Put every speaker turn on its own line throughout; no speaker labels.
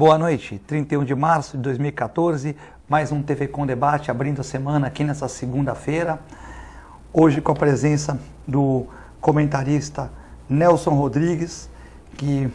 Boa noite, 31 de março de 2014, mais um TV Com Debate, abrindo a semana aqui nessa segunda-feira. Hoje com a presença do comentarista Nelson Rodrigues, que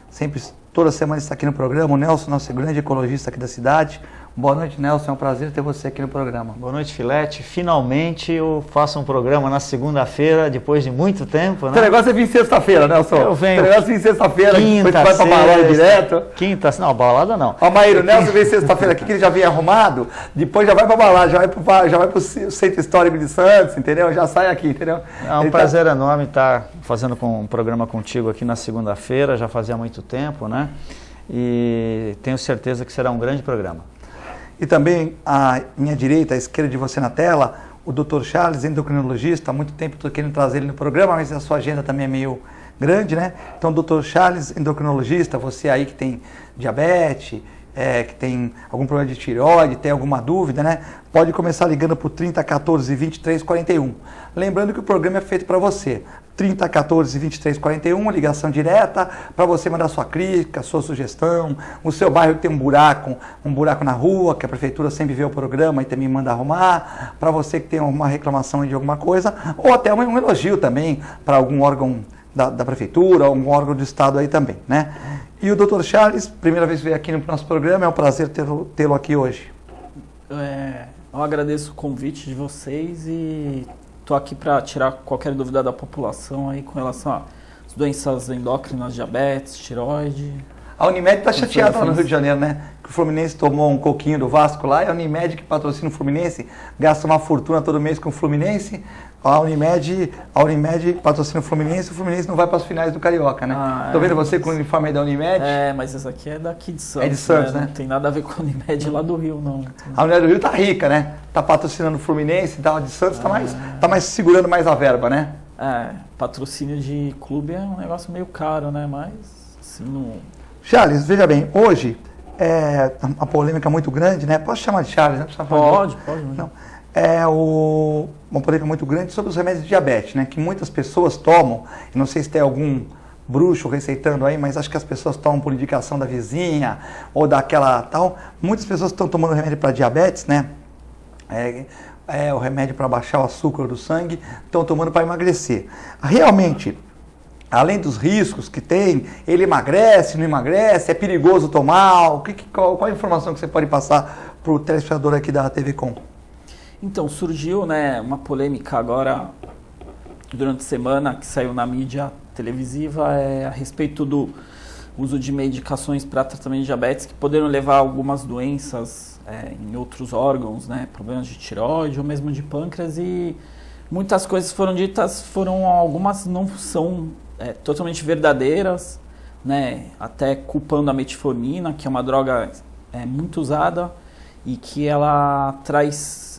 sempre, toda semana está aqui no programa. O Nelson, nosso grande ecologista aqui da cidade. Boa noite, Nelson, é um prazer ter você aqui no programa.
Boa noite, Filete. Finalmente eu faço um programa na segunda-feira, depois de muito tempo, né?
O negócio é vir sexta-feira, Nelson.
Eu venho.
O negócio é vir sexta-feira,
Quinta,
depois vai pra balada direto.
Quinta, não, balada não.
Ó, Maíra, o Nelson vem sexta-feira aqui, que ele já vem arrumado, depois já vai pra balada, já vai pro Centro Histórico de Santos, entendeu? Já sai aqui, entendeu?
É um prazer enorme estar fazendo um programa contigo aqui na segunda-feira, já fazia muito tempo, né? E tenho certeza que será um grande programa.
E também à minha direita, à esquerda de você na tela, o Dr. Charles, endocrinologista. Há muito tempo estou querendo trazer ele no programa, mas a sua agenda também é meio grande, né? Então, Dr. Charles, endocrinologista, você aí que tem diabetes, que tem algum problema de tireoide, tem alguma dúvida, né? Pode começar ligando para o 3014 2341. Lembrando que o programa é feito para você. 3014 2341, ligação direta, para você mandar sua crítica, sua sugestão. O seu bairro que tem um buraco na rua, que a prefeitura sempre vê o programa e também manda arrumar. Para você que tem uma reclamação de alguma coisa, ou até um elogio também para algum órgão da prefeitura, algum órgão do estado aí também, né? E o Dr. Charles, primeira vez que veio aqui no nosso programa, é um prazer tê-lo aqui hoje.
Eu agradeço o convite de vocês e estou aqui para tirar qualquer dúvida da população aí com relação às doenças endócrinas, diabetes, tireoide.
A Unimed está chateada lá no Rio de Janeiro, né? Que o Fluminense tomou um coquinho do Vasco lá, e a Unimed, que patrocina o Fluminense, gasta uma fortuna todo mês com o Fluminense. A Unimed patrocina o Fluminense não vai para as finais do Carioca, né? Tô vendo você com o uniforme aí da Unimed.
Mas essa aqui é daqui de Santos.
É de Santos, né?
Não tem nada a ver com a Unimed lá do Rio, não.
A Unimed do Rio tá rica, né? Tá patrocinando o Fluminense, tá de Santos, tá mais segurando mais a verba, né?
Patrocínio de clube é um negócio meio caro, né? Mas, assim, não...
Charles, veja bem, hoje é uma polêmica muito grande, né? Posso chamar de Charles, né?
Pode.
Não. Uma polêmica muito grande sobre os remédios de diabetes, né? Que muitas pessoas tomam, eu não sei se tem algum bruxo receitando aí, mas acho que as pessoas tomam por indicação da vizinha ou daquela tal. Muitas pessoas estão tomando remédio para diabetes, né? O remédio para baixar o açúcar do sangue, estão tomando para emagrecer. Realmente, além dos riscos que tem, ele emagrece, não emagrece, é perigoso tomar? Qual a informação que você pode passar para o telespectador aqui da TV Com?
Então, surgiu, né, uma polêmica agora, durante a semana, que saiu na mídia televisiva, a respeito do uso de medicações para tratamento de diabetes, que poderiam levar a algumas doenças em outros órgãos, né, problemas de tireoide ou mesmo de pâncreas, e muitas coisas foram ditas, algumas não são totalmente verdadeiras, né, até culpando a metformina, que é uma droga muito usada e que ela traz...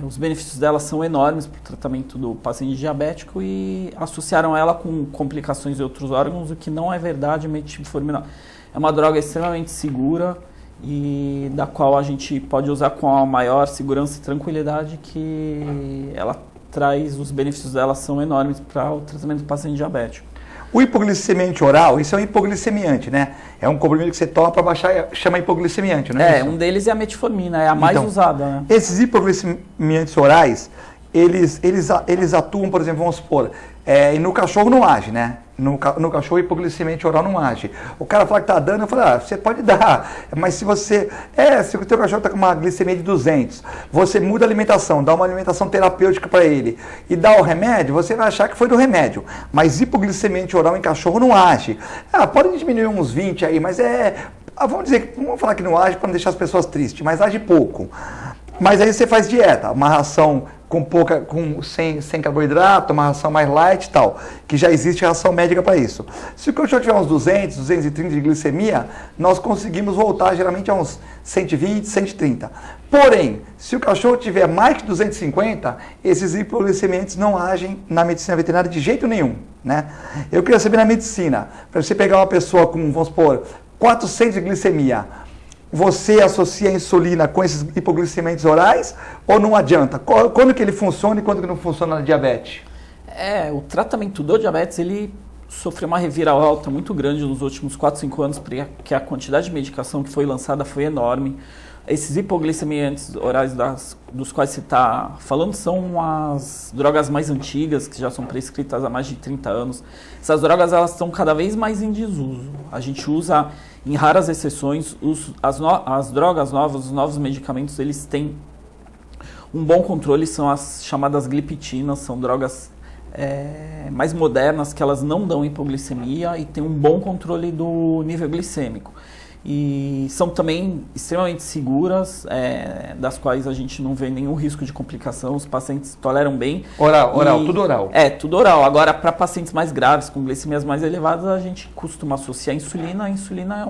os benefícios dela são enormes para o tratamento do paciente diabético, e associaram ela com complicações em outros órgãos, o que não é verdade. A metformina é uma droga extremamente segura e da qual a gente pode usar com a maior segurança e tranquilidade, que ela traz, os benefícios dela são enormes para o tratamento do paciente diabético.
O hipoglicemiante oral, isso é um hipoglicemiante, né? É um comprimido que você toma para baixar, chama hipoglicemiante, não é isso?
Um deles é a metformina, é a mais usada, né?
Esses hipoglicemiantes orais, eles atuam, por exemplo, vamos supor, e no cachorro não age, né? No cachorro, hipoglicemiante oral não age. O cara fala que tá dando, eu falo, você pode dar, mas se o teu cachorro está com uma glicemia de 200, você muda a alimentação, dá uma alimentação terapêutica para ele e dá o remédio, você vai achar que foi do remédio. Mas hipoglicemiante oral em cachorro não age. Pode diminuir uns 20 aí, mas vamos falar que não age para não deixar as pessoas tristes, mas age pouco. Mas aí você faz dieta, uma ração sem carboidrato, uma ração mais light e tal, que já existe ração médica para isso. Se o cachorro tiver uns 200, 230 de glicemia, nós conseguimos voltar geralmente a uns 120, 130. Porém, se o cachorro tiver mais que 250, esses hipoglicemiantes não agem na medicina veterinária de jeito nenhum, né? Eu queria saber na medicina, para você pegar uma pessoa com, vamos supor, 400 de glicemia, você associa a insulina com esses hipoglicemiantes orais ou não adianta? Quando que ele funciona e quando que não funciona na diabetes?
O tratamento do diabetes, ele sofreu uma reviravolta muito grande nos últimos 4, 5 anos, porque a quantidade de medicação que foi lançada foi enorme. Esses hipoglicemiantes orais dos quais você está falando são as drogas mais antigas, que já são prescritas há mais de 30 anos. Essas drogas elas estão cada vez mais em desuso. A gente usa, em raras exceções, as drogas novas, os novos medicamentos, eles têm um bom controle, são as chamadas glipitinas, são drogas mais modernas, que elas não dão hipoglicemia e têm um bom controle do nível glicêmico. E são também extremamente seguras, das quais a gente não vê nenhum risco de complicação, os pacientes toleram bem.
Oral, tudo oral.
Tudo oral. Agora, para pacientes mais graves, com glicemias mais elevadas, a gente costuma associar a insulina. A insulina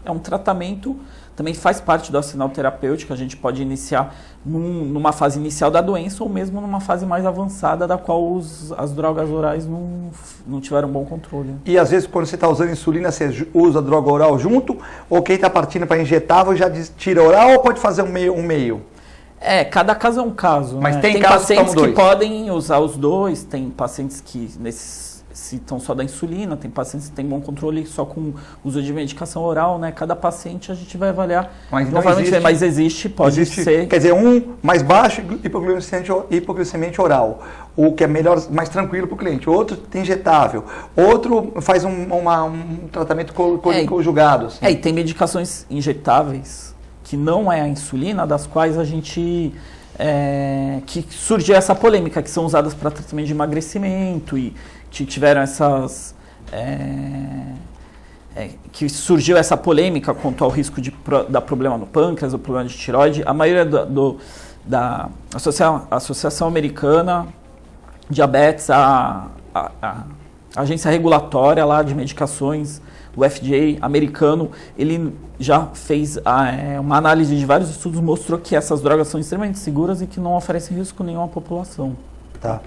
é um tratamento, também faz parte do arsenal terapêutico, a gente pode iniciar numa fase inicial da doença ou mesmo numa fase mais avançada, da qual as drogas orais não tiveram bom controle.
E às vezes quando você está usando insulina, você usa a droga oral junto, ou quem está partindo para injetável já tira oral ou pode fazer um meio?
Cada caso é um caso.
Mas
né?
tem
pacientes
que
podem usar os dois, tem pacientes que necessitam só da insulina, tem pacientes que têm bom controle só com uso de medicação oral, né? Cada paciente a gente vai avaliar. Mas existe, pode ser.
Quer dizer, um mais baixo, hipoglicemiante oral, o que é melhor, mais tranquilo para o cliente. Outro tem injetável, outro faz um tratamento conjugado. Assim.
E tem medicações injetáveis que não é a insulina, das quais a gente... que surgiu essa polêmica, que são usadas para tratamento de emagrecimento e que tiveram essas... que surgiu essa polêmica quanto ao risco de dar problema no pâncreas, ou problema de tireoide. A maioria da Associação Americana de Diabetes, a agência regulatória lá de medicações, o FDA americano, ele já fez uma análise de vários estudos, mostrou que essas drogas são extremamente seguras e que não oferecem risco nenhum à população.
Tá.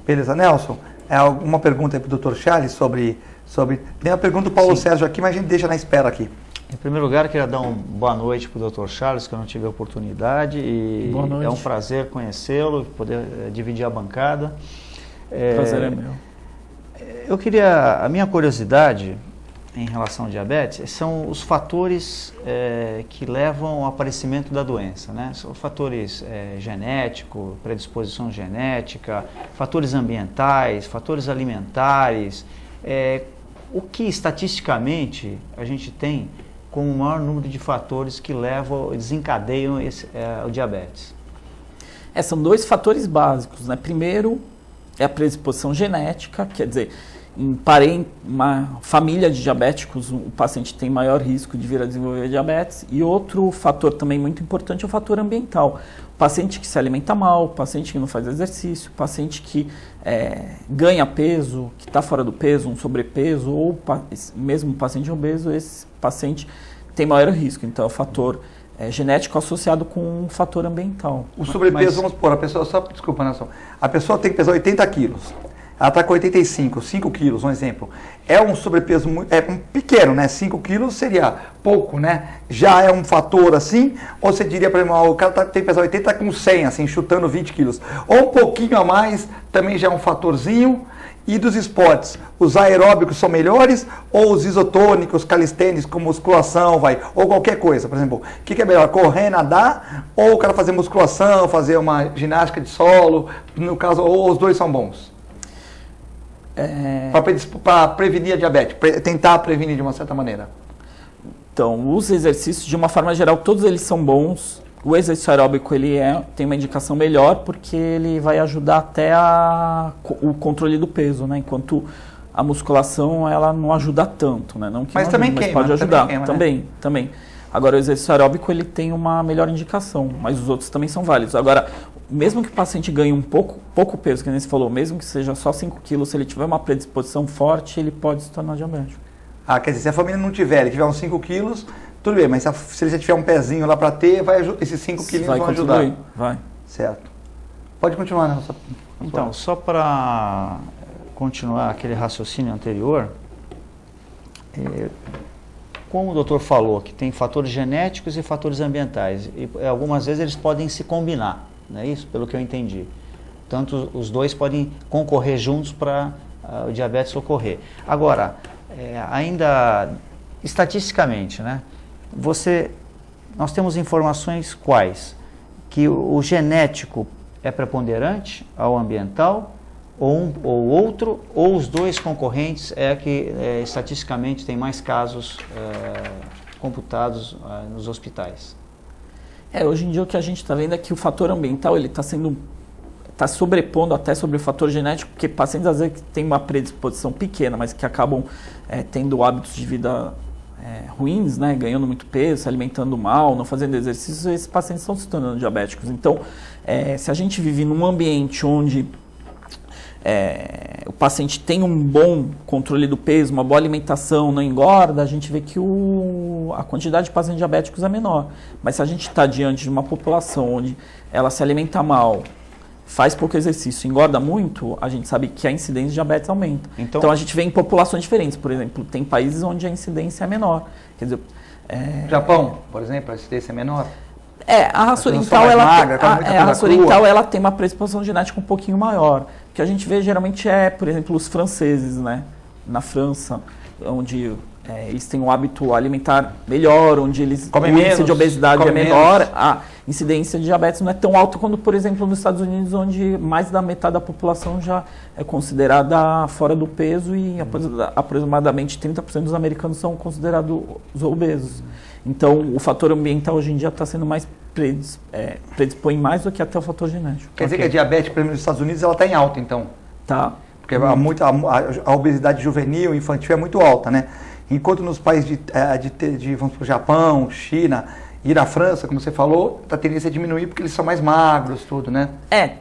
Beleza, Nelson. Alguma pergunta aí para o Dr. Charles sobre... Tem uma pergunta do Paulo Sérgio aqui, mas a gente deixa na espera aqui.
Em primeiro lugar, eu queria dar uma boa noite para o Dr. Charles, que eu não tive a oportunidade. E
boa noite.
É um prazer conhecê-lo, poder dividir a bancada.
Prazer é meu.
A minha curiosidade em relação ao diabetes são os fatores que levam ao aparecimento da doença, né? São fatores genéticos, predisposição genética, fatores ambientais, fatores alimentares. O que estatisticamente a gente tem como o maior número de fatores que desencadeiam o diabetes?
São dois fatores básicos, né? Primeiro é a predisposição genética, quer dizer, em uma família de diabéticos, o paciente tem maior risco de vir a desenvolver diabetes. E outro fator também muito importante é o fator ambiental. O paciente que se alimenta mal, o paciente que não faz exercício, o paciente que ganha peso, que está fora do peso, um sobrepeso, ou mesmo um paciente obeso, esse paciente tem maior risco. Então, é o fator genético associado com um fator ambiental.
O sobrepeso, vamos supor, desculpa, Nelson, a pessoa tem que pesar 80 quilos. Ela está com 85, 5 quilos, um exemplo. É um sobrepeso pequeno, né? 5 quilos seria pouco, né? Já é um fator assim? Ou você diria, por exemplo, o cara tem que pesar 80 com 100, assim, chutando 20 quilos. Ou um pouquinho a mais, também já é um fatorzinho. E dos esportes, os aeróbicos são melhores ou os isotônicos, calistênicos, como musculação, ou qualquer coisa? Por exemplo, o que é melhor, correr, nadar, ou o cara fazer musculação, fazer uma ginástica de solo, no caso, ou os dois são bons? Para prevenir a diabetes, tentar prevenir de uma certa maneira.
Então, os exercícios, de uma forma geral, todos eles são bons. O exercício aeróbico tem uma indicação melhor porque ele vai ajudar até o controle do peso, né? Enquanto a musculação ela não ajuda tanto, né? Não que
mas
não
também
ajude,
queima,
mas pode ajudar.
Também.
Agora, o exercício aeróbico ele tem uma melhor indicação, mas os outros também são válidos. Agora, mesmo que o paciente ganhe um pouco peso, que nem você falou, mesmo que seja só 5 quilos, se ele tiver uma predisposição forte, ele pode se tornar diabético.
Quer dizer, se a família não tiver, ele tiver uns 5 quilos, tudo bem, mas se ele já tiver um pezinho lá para ter, esses 5 quilos vão ajudar.
Vai.
Certo. Pode continuar, Nelson.
Então, só para continuar aquele raciocínio anterior, como o doutor falou, que tem fatores genéticos e fatores ambientais, e algumas vezes eles podem se combinar, não é isso? Pelo que eu entendi. Tanto os dois podem concorrer juntos para o diabetes ocorrer. Agora, ainda estatisticamente, né, nós temos informações quais? Que o genético é preponderante ao ambiental, ou um ou outro, ou os dois concorrentes que estatisticamente tem mais casos computados nos hospitais.
Hoje em dia o que a gente está vendo é que o fator ambiental ele está sobrepondo até sobre o fator genético, porque pacientes às vezes que têm uma predisposição pequena, mas que acabam tendo hábitos de vida ruins, né, ganhando muito peso, se alimentando mal, não fazendo exercício, esses pacientes estão se tornando diabéticos. Então, se a gente vive num ambiente onde o paciente tem um bom controle do peso, uma boa alimentação, não engorda, a gente vê que a quantidade de pacientes diabéticos é menor. Mas se a gente está diante de uma população onde ela se alimenta mal, faz pouco exercício, engorda muito, a gente sabe que a incidência de diabetes aumenta. Então a gente vê em populações diferentes. Por exemplo, tem países onde a incidência é menor. Quer dizer,
Japão, por exemplo, a incidência é menor?
A raça oriental, ela tem uma predisposição genética um pouquinho maior. O que a gente vê geralmente por exemplo, os franceses, né? Na França, onde eles têm um hábito alimentar melhor, onde o índice de obesidade é menor, a incidência de diabetes não é tão alta quanto, por exemplo, nos Estados Unidos, onde mais da metade da população já é considerada fora do peso e aproximadamente 30% dos americanos são considerados obesos. Então, o fator ambiental hoje em dia está sendo mais predispõe mais do que até o fator genético.
Quer dizer que a diabetes, pelo menos nos Estados Unidos, ela está em alta, então?
Tá.
Porque a obesidade juvenil, infantil é muito alta, né? Enquanto nos países vamos para o Japão, China e na França, como você falou, a tendência é diminuir porque eles são mais magros, tudo, né?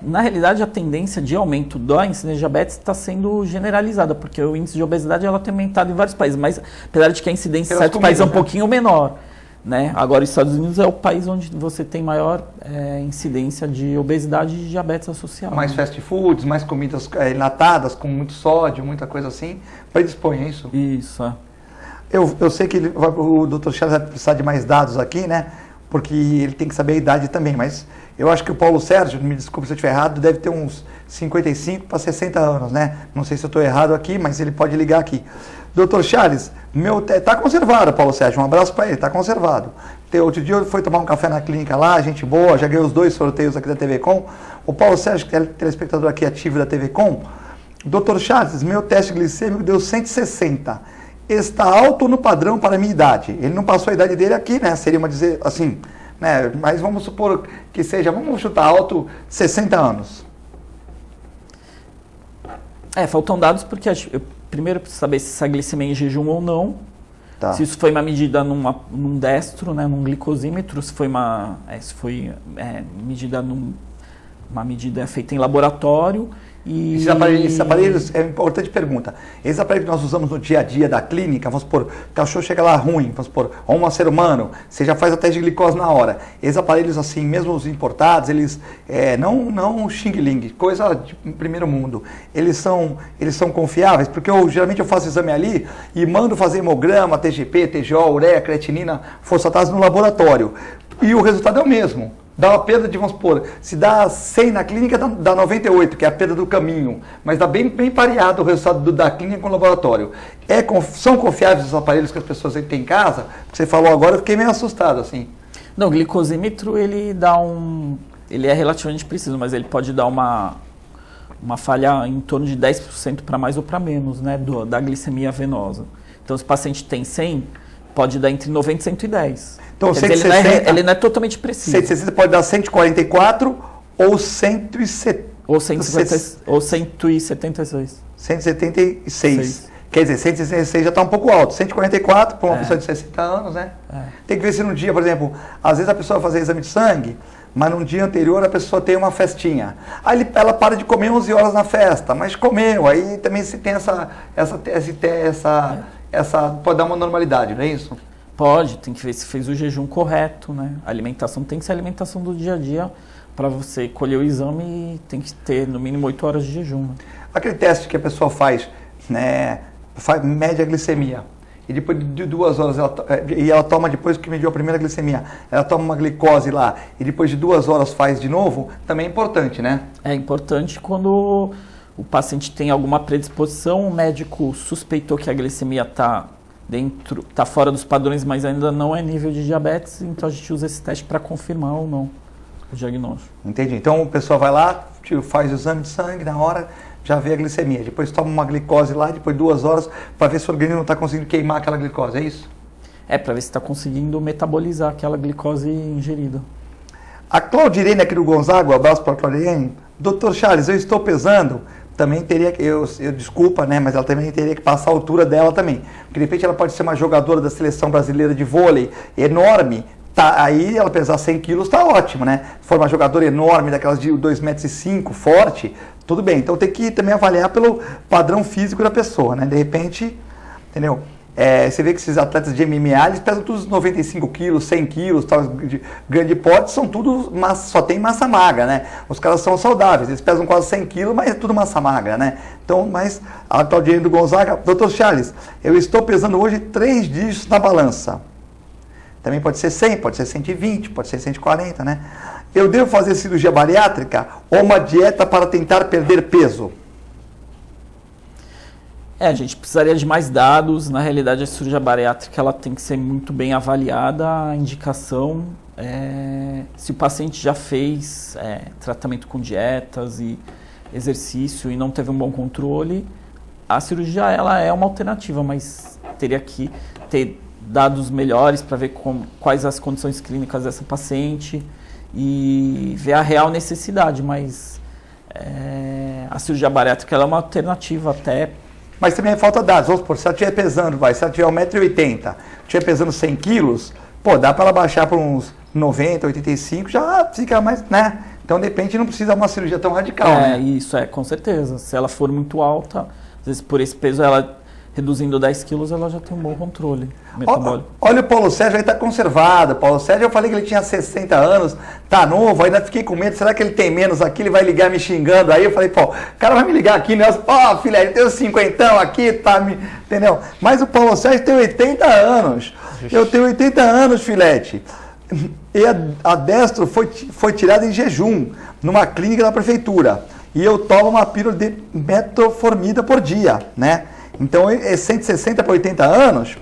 Na realidade, a tendência de aumento da incidência de diabetes está sendo generalizada, porque o índice de obesidade ela tem aumentado em vários países, mas apesar de que a incidência em certos países é um pouquinho menor, né? Agora, os Estados Unidos é o país onde você tem maior incidência de obesidade e de diabetes associado.
Mais fast foods, mais comidas enlatadas, com muito sódio, muita coisa assim, predispõe a isso?
Isso,
Eu sei que o Dr. Charles vai precisar de mais dados aqui, né? Porque ele tem que saber a idade também, mas eu acho que o Paulo Sérgio, me desculpe se eu estiver errado, deve ter uns 55 para 60 anos, né? Não sei se eu estou errado aqui, mas ele pode ligar aqui. Dr. Charles, está conservado, Paulo Sérgio, um abraço para ele, está conservado. Outro dia eu fui tomar um café na clínica lá, gente boa, já ganhei os 2 sorteios aqui da TV Com. O Paulo Sérgio, que é telespectador aqui ativo da TV Com. Dr. Charles, meu teste glicêmico deu 160. Está alto no padrão para a minha idade. Ele não passou a idade dele aqui, né? Seria uma dizer assim, né? Mas vamos supor que seja, vamos chutar alto, 60 anos.
Faltam dados porque eu primeiro preciso saber se essa glicemia é em jejum ou não.
Tá.
Se isso foi uma medida num destro, né, num glicosímetro, se foi medida uma medida feita em laboratório.
Esses aparelhos, é uma importante pergunta. Esses aparelhos que nós usamos no dia a dia da clínica, vamos supor, o cachorro chega lá ruim, vamos supor, ou um ser humano, você já faz o teste de glicose na hora. Esses aparelhos, assim, mesmo os importados, eles, não xing-ling, coisa de primeiro mundo, eles são confiáveis, porque geralmente eu faço exame ali e mando fazer hemograma, TGP, TGO, ureia, creatinina, fosfatase no laboratório. E o resultado é o mesmo. Dá uma perda de, vamos supor, se dá 100 na clínica, dá 98, que é a perda do caminho. Mas dá bem pareado o resultado da clínica com o laboratório. São confiáveis os aparelhos que as pessoas têm em casa? Porque você falou agora, eu fiquei meio assustado, assim.
Não, o glicosímetro, ele é relativamente preciso, mas ele pode dar uma falha em torno de 10% para mais ou para menos, né, da glicemia venosa. Então, se o paciente tem 100, pode dar entre 90 e 110.
Então,
dizer, 160, ele não é totalmente preciso.
160 pode dar 144 ou 170.
Ou 176.
176. Quer dizer, 166 já está um pouco alto. 144 para uma pessoa de 60 anos, né? Tem que ver se no dia, por exemplo, às vezes a pessoa vai fazer exame de sangue, mas no dia anterior a pessoa tem uma festinha. Aí ela para de comer 11 horas na festa, mas comeu. Aí também se tem pode dar uma normalidade, não é isso?
Pode, tem que ver se fez o jejum correto, né? A alimentação tem que ser a alimentação do dia a dia. Para você colher o exame, tem que ter no mínimo 8 horas de jejum. Né?
Aquele teste que a pessoa faz, né, mede a glicemia. E depois de 2 horas, ela toma, depois que mediu a primeira glicemia, ela toma uma glicose lá, e depois de 2 horas faz de novo, também é importante, né?
É importante quando o paciente tem alguma predisposição, o médico suspeitou que a glicemia está fora dos padrões, mas ainda não é nível de diabetes, então a gente usa esse teste para confirmar ou não o diagnóstico.
Entendi. Então o pessoal vai lá, faz o exame de sangue, na hora já vê a glicemia. Depois toma uma glicose lá, depois 2 horas, para ver se o organismo está conseguindo queimar aquela glicose, é isso?
É, para ver se está conseguindo metabolizar aquela glicose ingerida.
A Claudirene aqui do Gonzaga, um abraço para a Claudirene. Dr. Charles, eu estou pesando, também teria que, eu desculpa, né, mas ela também teria que passar a altura dela também. Porque de repente ela pode ser uma jogadora da seleção brasileira de vôlei enorme, tá, aí ela pesar 100 quilos está ótimo, né? Se for uma jogadora enorme, daquelas de 2,5 metros, forte, tudo bem. Então tem que também avaliar pelo padrão físico da pessoa, né? De repente, entendeu? Você vê que esses atletas de MMA, eles pesam todos 95 quilos, 100 quilos, tal, de grande porte, são tudo, só tem massa magra, né? Os caras são saudáveis, eles pesam quase 100 quilos, mas é tudo massa magra, né? Então, mas a Claudiane do Gonzaga, Dr. Charles, eu estou pesando hoje 3 dígitos na balança. Também pode ser 100, pode ser 120, pode ser 140, né? Eu devo fazer cirurgia bariátrica ou uma dieta para tentar perder peso?
A gente precisaria de mais dados. Na realidade, a cirurgia bariátrica ela tem que ser muito bem avaliada. A indicação, se o paciente já fez tratamento com dietas e exercício e não teve um bom controle, a cirurgia ela é uma alternativa, mas teria que ter dados melhores para ver quais as condições clínicas dessa paciente e ver a real necessidade. Mas a cirurgia bariátrica ela é uma alternativa até.
Mas também falta dados. Vamos supor, se ela estiver pesando, se ela tiver 1,80 m, estiver pesando 100 quilos, pô, dá para ela baixar para uns 90, 85, já fica mais, né? Então, de repente, não precisa de uma cirurgia tão radical, né?
Isso, com certeza. Se ela for muito alta, às vezes por esse peso, ela reduzindo 10 quilos, ela já tem um bom controle metabólico.
Olha o Paulo Sérgio aí, tá conservado. Paulo Sérgio, eu falei que ele tinha 60 anos, tá novo, ainda fiquei com medo, será que ele tem menos aqui? Ele vai ligar me xingando aí. Eu falei, pô, o cara vai me ligar aqui, né? Ó, filha, ele tem uns 50 aqui, tá me. Entendeu? Mas o Paulo Sérgio tem 80 anos. Eu tenho 80 anos, filete. E a destro foi tirada em jejum, numa clínica da prefeitura. E eu tomo uma pílula de metformina por dia, né? Então, é 160 para 80 anos,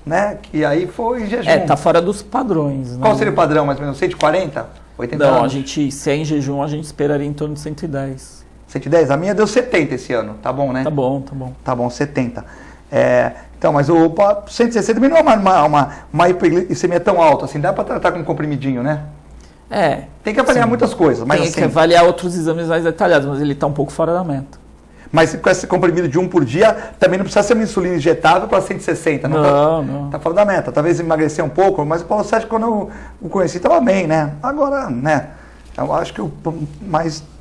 né? Que aí foi em jejum.
Tá fora dos padrões, né?
Qual seria o padrão, mais ou menos? 140? 80
Não,
anos?
se é em jejum, a gente esperaria em torno de 110.
110? A minha deu 70 esse ano, tá bom, né?
Tá bom.
Tá bom, 70. Então, mas o 160 também não é uma hipoglicemia tão alta, assim, dá para tratar com um comprimidinho, né? Tem que avaliar muitas coisas, mas
tem
assim,
que avaliar outros exames mais detalhados, mas ele está um pouco fora da meta.
Mas com esse comprimido de 1 por dia, também não precisa ser uma insulina injetável para 160,
não.
Tá fora da meta. Talvez emagrecer um pouco, mas o Paulo Sérgio, quando eu o conheci, estava bem, né? Agora, né? Eu acho que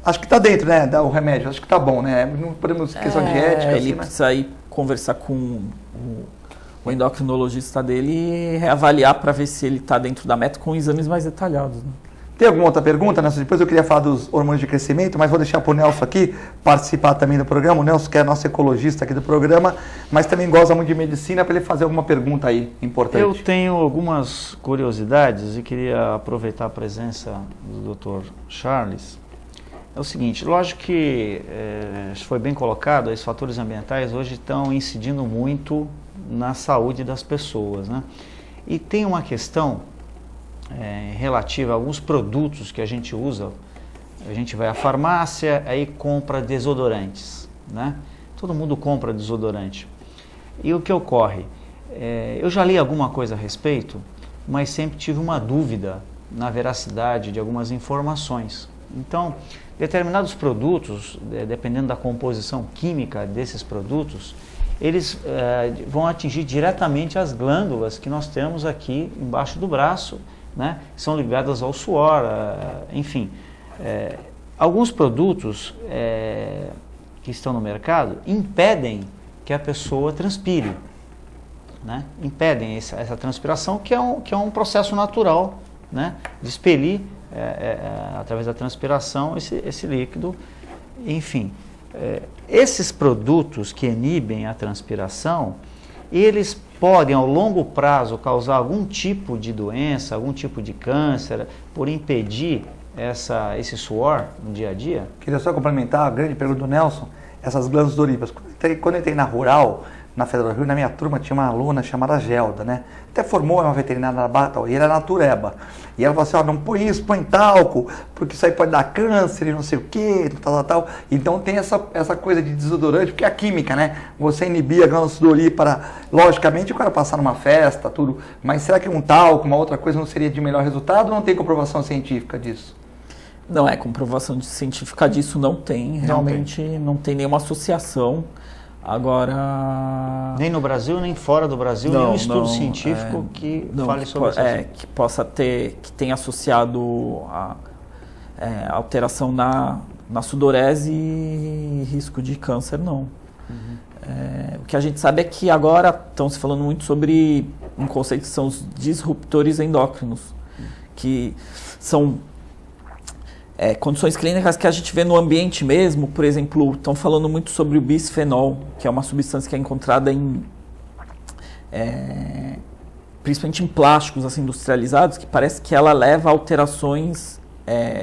acho que tá dentro, né? O remédio, acho que tá bom, né? Não podemos questão de ética.
Ele
assim,
precisa ir conversar com o endocrinologista dele e reavaliar para ver se ele está dentro da meta com exames mais detalhados. Né?
Tem alguma outra pergunta, Nelson? Depois eu queria falar dos hormônios de crescimento, mas vou deixar para o Nelson aqui participar também do programa. O Nelson que é nosso ecologista aqui do programa, mas também gosta muito de medicina, para ele fazer alguma pergunta aí importante.
Eu tenho algumas curiosidades e queria aproveitar a presença do Dr. Charles. É o seguinte, lógico que foi bem colocado, os fatores ambientais hoje estão incidindo muito na saúde das pessoas, né? E tem uma questão relativa a alguns produtos que a gente usa. A gente vai à farmácia, aí compra desodorantes, né? Todo mundo compra desodorante. E o que ocorre? Eu já li alguma coisa a respeito, mas sempre tive uma dúvida na veracidade de algumas informações. Então, determinados produtos, dependendo da composição química desses produtos, eles vão atingir diretamente as glândulas que nós temos aqui embaixo do braço, né? São ligadas ao suor, enfim. Alguns produtos que estão no mercado impedem que a pessoa transpire, né? Impedem essa transpiração, que é um processo natural, né? De expelir através da transpiração esse líquido, enfim. Esses produtos que inibem a transpiração, eles podem ao longo prazo causar algum tipo de doença, algum tipo de câncer, por impedir esse suor no dia a dia?
Queria só complementar a grande pergunta do Nelson. essas glândulas sudoríparas. Quando eu entrei na Rural, na Federal Rio, na minha turma tinha uma aluna chamada Gelda, né? Até formou uma veterinária na Barra, e era natureba. E ela falou assim, não põe isso, põe talco, porque isso aí pode dar câncer e não sei o quê, tal. Então tem essa coisa de desodorante, porque é a química, né? Você inibir a glândula sudorípara, logicamente o cara passar numa festa, tudo, mas será que um talco, uma outra coisa não seria de melhor resultado ou não tem comprovação científica disso?
Não, comprovação científica disso não tem, realmente não tem nenhuma associação. Agora...
Nem no Brasil, nem fora do Brasil, nenhum estudo científico que fale sobre isso.
Que possa ter, que tenha associado a alteração na sudorese e risco de câncer, não. O que a gente sabe é que agora estão se falando muito sobre um conceito que são os disruptores endócrinos, que são... condições clínicas que a gente vê no ambiente mesmo. Por exemplo, estão falando muito sobre o bisfenol, que é uma substância que é encontrada principalmente em plásticos assim, industrializados, que parece que ela leva a alterações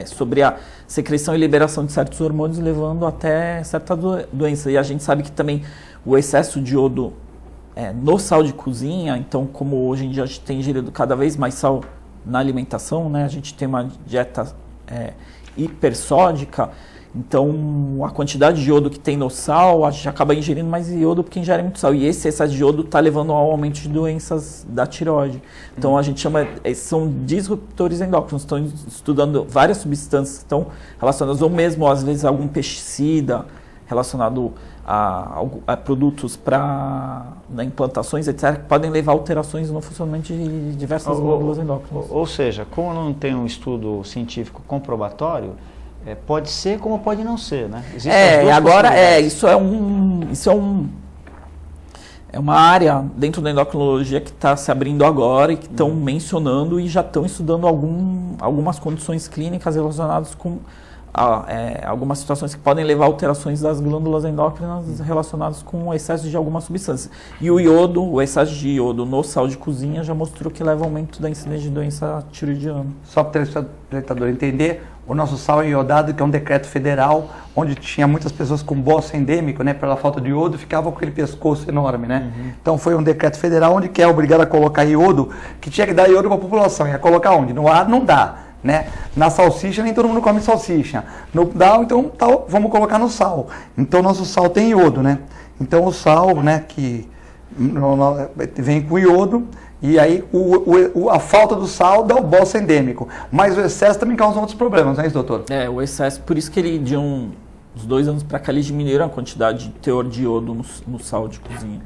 sobre a secreção e liberação de certos hormônios, levando até certa doença. E a gente sabe que também o excesso de iodo no sal de cozinha, então como hoje em dia a gente tem ingerido cada vez mais sal na alimentação, né? A gente tem uma dieta hipersódica, então a quantidade de iodo que tem no sal, a gente acaba ingerindo mais iodo porque ingere muito sal, e esse excesso de iodo está levando ao aumento de doenças da tireoide. Então a gente chama, são disruptores endócrinos, estão estudando várias substâncias que estão relacionadas, ou mesmo às vezes algum pesticida relacionado a produtos para implantações, etc., que podem levar a alterações no funcionamento de diversas glândulas endócrinas.
Ou seja, como não tem um estudo científico comprobatório, pode ser como pode não ser, né?
Isso é uma área dentro da endocrinologia que está se abrindo agora e que estão mencionando e já estão estudando algumas condições clínicas relacionadas com algumas situações que podem levar a alterações das glândulas endócrinas relacionadas com o excesso de algumas substâncias. E o excesso de iodo no sal de cozinha já mostrou que leva ao aumento da incidência de doença tiroidiana.
Só para o telespectador entender, o nosso sal é iodado, que é um decreto federal, onde tinha muitas pessoas com bócio endêmico, né, pela falta de iodo, ficavam com aquele pescoço enorme, né? Então foi um decreto federal onde que é obrigado a colocar iodo, que tinha que dar iodo para a população. Ia colocar onde? No ar não dá. Né? Na salsicha nem todo mundo come salsicha. No dal, então vamos colocar no sal. Então nosso sal tem iodo, né? Então o sal, né, que vem com iodo, e aí a falta do sal dá o bócio endêmico. Mas o excesso também causa outros problemas, não é isso, doutor?
O excesso, por isso que ele de uns 2 anos para cá eles diminuíram a quantidade de teor de iodo no sal de cozinha.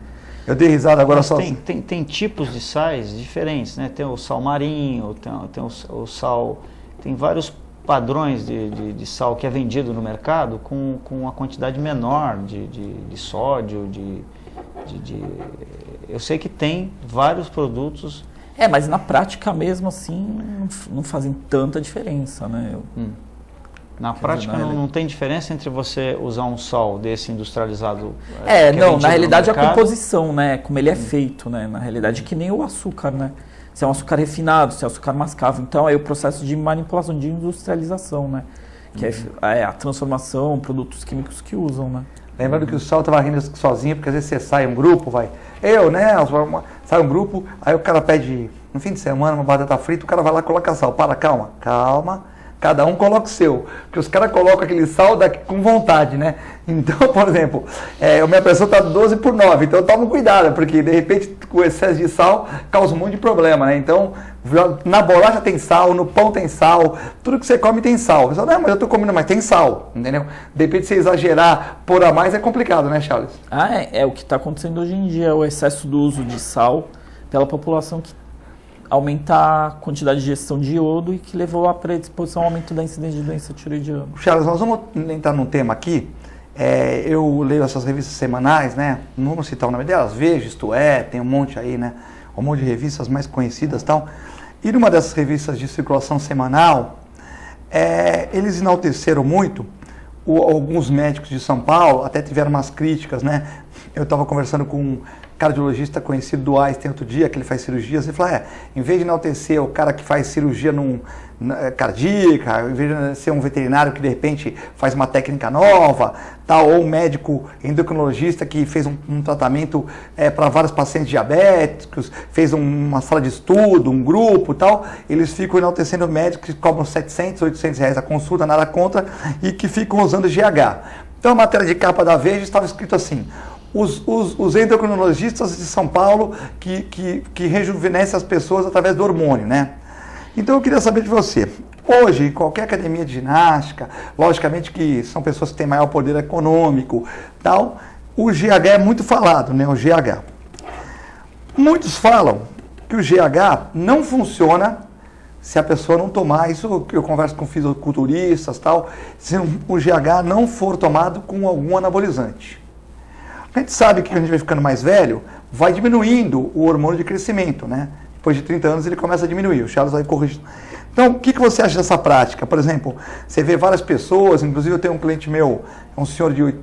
Eu dei risada agora.
Mas tem tipos de sais diferentes, né? Tem o sal marinho, tem o sal... Tem vários padrões de sal que é vendido no mercado com uma quantidade menor de sódio, eu sei que tem vários produtos...
mas na prática mesmo assim não fazem tanta diferença, né?
Na prática não tem diferença entre você usar um sal desse industrializado?
Na realidade a composição, né? Como ele é feito, né? Na realidade que nem o açúcar, né? Se é um açúcar refinado, se é açúcar mascavo. Então é o processo de manipulação, de industrialização, né? Que é a transformação, produtos químicos que usam, né?
Lembrando que o sal estava rindo sozinho, porque às vezes você sai um grupo, sai um grupo, aí o cara pede, no fim de semana, uma batata frita, o cara vai lá e coloca sal. Calma. Cada um coloca o seu, porque os caras colocam aquele sal com vontade, né? Então, por exemplo, a minha pressão está 12/9, então toma cuidado, porque de repente o excesso de sal causa um monte de problema, né? Então, na bolacha tem sal, no pão tem sal, tudo que você come tem sal. Você fala, mas eu estou comendo, mas tem sal, entendeu? De repente, se exagerar, pôr a mais é complicado, né, Charles?
É o que está acontecendo hoje em dia, o excesso do uso de sal pela população que aumentar a quantidade de ingestão de iodo e que levou à predisposição ao aumento da incidência de doença tiroidiana.
Charles, nós vamos entrar num tema aqui. Eu leio essas revistas semanais, né? Não vamos citar o nome delas, Veja, Isto É, tem um monte aí, né? Um monte de revistas mais conhecidas e tal. E numa dessas revistas de circulação semanal, eles enalteceram muito alguns médicos de São Paulo, até tiveram umas críticas, né? Eu estava conversando com cardiologista conhecido do Einstein outro dia, que ele faz cirurgias, ele falou, em vez de enaltecer o cara que faz cirurgia cardíaca, em vez de ser um veterinário que de repente faz uma técnica nova, tal, ou um médico endocrinologista que fez um tratamento para vários pacientes diabéticos, fez uma sala de estudo, um grupo tal, eles ficam enaltecendo médicos que cobram 700, 800 reais a consulta, nada contra, e que ficam usando GH. Então a matéria de capa da Veja estava escrito assim, os endocrinologistas de São Paulo que rejuvenescem as pessoas através do hormônio, né? Então eu queria saber de você, hoje, em qualquer academia de ginástica, logicamente que são pessoas que têm maior poder econômico, tal, o GH é muito falado, né, o GH. Muitos falam que o GH não funciona se a pessoa não tomar, isso que eu converso com fisiculturistas, tal, se o GH não for tomado com algum anabolizante. A gente sabe que quando a gente vai ficando mais velho, vai diminuindo o hormônio de crescimento, né? Depois de 30 anos ele começa a diminuir, o Charles vai corrigir. Então, o que você acha dessa prática? Por exemplo, você vê várias pessoas, inclusive eu tenho um cliente meu, um senhor de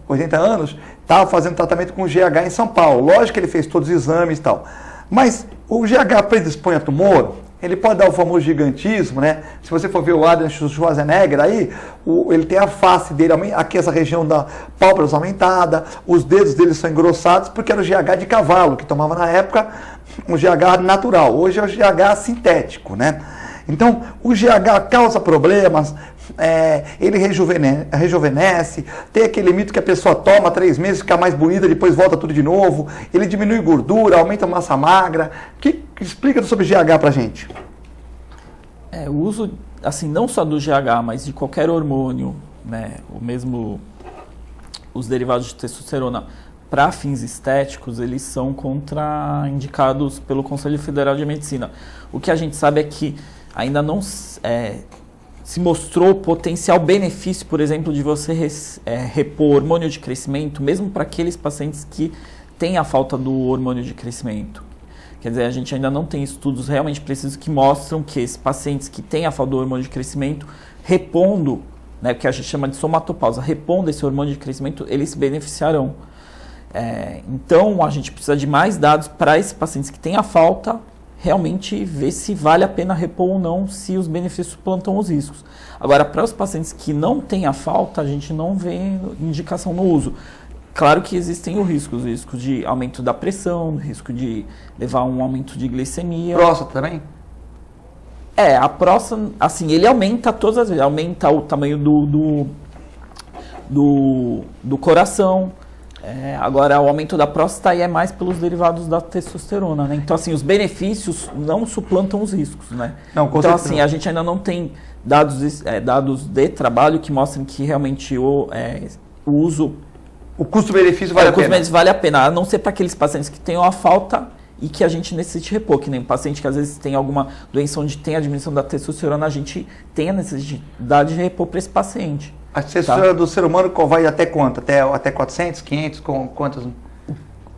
80 anos, estava fazendo tratamento com GH em São Paulo. Lógico que ele fez todos os exames e tal. Mas o GH predispõe a tumor? Ele pode dar o famoso gigantismo, né? Se você for ver o Arnold Schwarzenegger aí, ele tem a face dele, aqui essa região da pálpebra aumentada, os dedos dele são engrossados, porque era o GH de cavalo, que tomava na época um GH natural. Hoje é o GH sintético, né? Então, o GH causa problemas, ele rejuvenesce, tem aquele mito que a pessoa toma 3 meses, fica mais bonita, depois volta tudo de novo, ele diminui gordura, aumenta a massa magra. Explica sobre o GH pra gente.
O uso, assim, não só do GH, mas de qualquer hormônio, né, os derivados de testosterona para fins estéticos, eles são contraindicados pelo Conselho Federal de Medicina. O que a gente sabe é que ainda não se mostrou potencial benefício, por exemplo, de você repor hormônio de crescimento, mesmo para aqueles pacientes que têm a falta do hormônio de crescimento. Quer dizer, a gente ainda não tem estudos realmente precisos que mostram que esses pacientes que têm a falta do hormônio de crescimento, repondo, né, que a gente chama de somatopausa, repondo esse hormônio de crescimento, eles se beneficiarão. Então, a gente precisa de mais dados para esses pacientes que têm a falta, realmente ver se vale a pena repor ou não, se os benefícios suplantam os riscos. Agora, para os pacientes que não têm a falta, a gente não vê indicação no uso. Claro que existem os riscos de aumento da pressão, risco de levar a um aumento de glicemia.
Próstata também?
A próstata, assim, ele aumenta todas as vezes, aumenta o tamanho do coração. Agora, o aumento da próstata aí é mais pelos derivados da testosterona, né? Então, assim, os benefícios não suplantam os riscos, né?
Não, com
então,
certeza.
assim, a gente ainda não tem dados de trabalho que mostrem que realmente o uso...
O custo-benefício vale a pena? O
custo-benefício vale a pena, a não ser para aqueles pacientes que tenham a falta e que a gente necessite repor, que nem um paciente que às vezes tem alguma doença onde tem a diminuição da testosterona, a gente tem a necessidade de repor para esse paciente.
A testosterona do ser humano vai até quanto? Até 400, 500, quantos?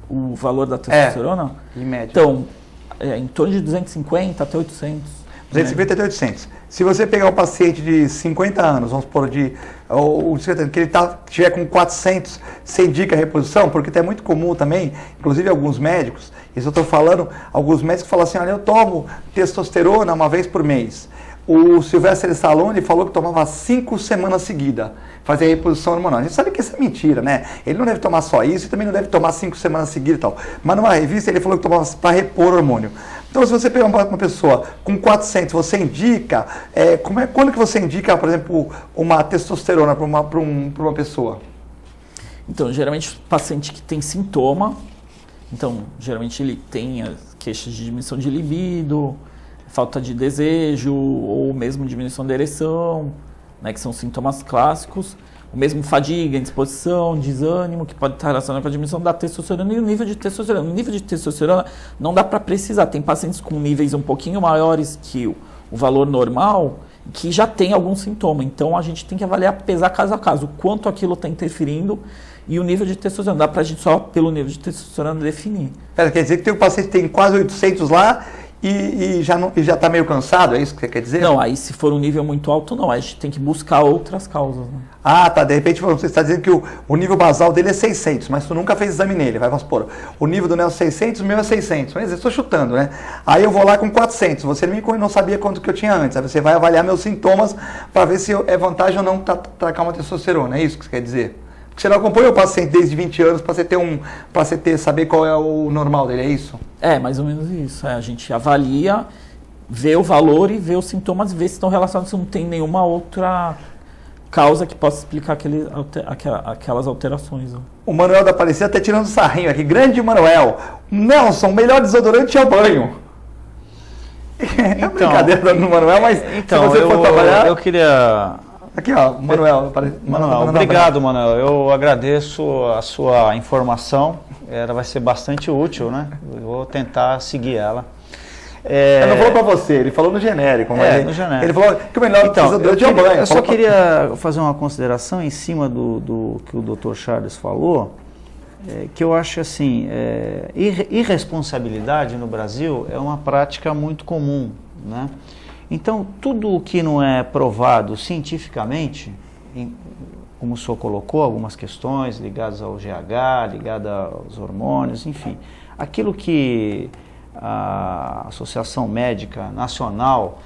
O valor da testosterona?
Em média.
Então, em torno de 250 até 800.
250 até 800. Se você pegar um paciente de 50 anos, vamos supor, que ele estiver com 400, você indica a reposição? Porque é muito comum também, inclusive alguns médicos, isso eu estou falando, alguns médicos falam assim, olha, eu tomo testosterona uma vez por mês. O Sylvester Stallone falou que tomava 5 semanas seguidas, fazia reposição hormonal. A gente sabe que isso é mentira, né? Ele não deve tomar só isso e também não deve tomar 5 semanas seguidas e tal. Mas numa revista ele falou que tomava para repor hormônio. Então, se você pegar uma pessoa com 400, você indica, quando que você indica, por exemplo, uma testosterona para uma pessoa?
Então, geralmente, o paciente que tem sintoma, então, geralmente ele tem as queixas de diminuição de libido, falta de desejo, ou mesmo diminuição da ereção, né, que são sintomas clássicos, o mesmo fadiga, indisposição, desânimo, que pode estar relacionado com a diminuição da testosterona e o nível de testosterona. O nível de testosterona não dá para precisar. Tem pacientes com níveis um pouquinho maiores que o valor normal, que já tem algum sintoma. Então, a gente tem que avaliar, pesar caso a caso, o quanto aquilo está interferindo e o nível de testosterona. Dá para a gente só, pelo nível de testosterona, definir.
Quer dizer que tem um paciente que tem quase 800 lá e já está meio cansado, é isso que você quer dizer?
Não, aí se for um nível muito alto, não. Aí a gente tem que buscar outras causas. Né?
Ah, tá. De repente você está dizendo que o nível basal dele é 600, mas tu nunca fez exame nele. Vamos supor, o nível do Nelson é 600, o meu é 600. Mas eu estou chutando, né? Aí eu vou lá com 400. Você não sabia quanto que eu tinha antes. Aí você vai avaliar meus sintomas para ver se é vantagem ou não tratar uma testosterona. É isso que você quer dizer? Porque você não acompanha o paciente desde 20 anos para você saber qual é o normal dele, é isso?
É, mais ou menos isso. A gente avalia, vê o valor e vê os sintomas e vê se estão relacionados, se não tem nenhuma outra causa que possa explicar aquelas alterações. Ó.
O Manuel da Aparecida está tirando sarrinho aqui. Grande Manuel. Nelson, melhor desodorante é o banho. É brincadeira do Manuel, mas
então,
se você for trabalhar...
Eu queria...
Aqui, ó, Manuel.
Manuel, obrigado, Manuel. Eu agradeço a sua informação. Ela vai ser bastante útil, né? Eu vou tentar seguir ela.
Ele não falou para você, ele falou no genérico.
No genérico.
Ele falou que o melhor desodorante é o banho.
Eu só queria fazer uma consideração em cima do que o Dr. Charles falou, que eu acho assim, irresponsabilidade no Brasil é uma prática muito comum, né? Então, tudo o que não é provado cientificamente, como o senhor colocou, algumas questões ligadas ao GH, ligadas aos hormônios, enfim, aquilo que a Associação Médica Nacional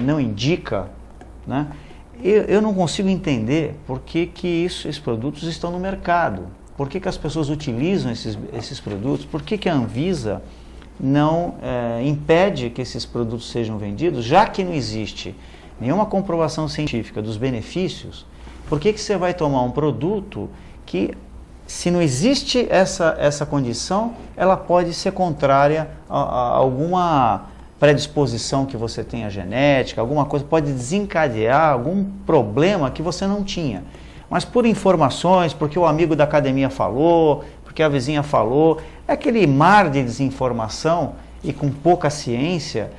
não indica, né, eu não consigo entender por que esses produtos estão no mercado, por que as pessoas utilizam esses produtos, por que a Anvisa não impede que esses produtos sejam vendidos, já que não existe nenhuma comprovação científica dos benefícios. Por que você vai tomar um produto que, se não existe essa condição, ela pode ser contrária a alguma predisposição que você tenha genética, alguma coisa, pode desencadear algum problema que você não tinha. Mas por informações, porque o amigo da academia falou, porque a vizinha falou, é aquele mar de desinformação e com pouca ciência,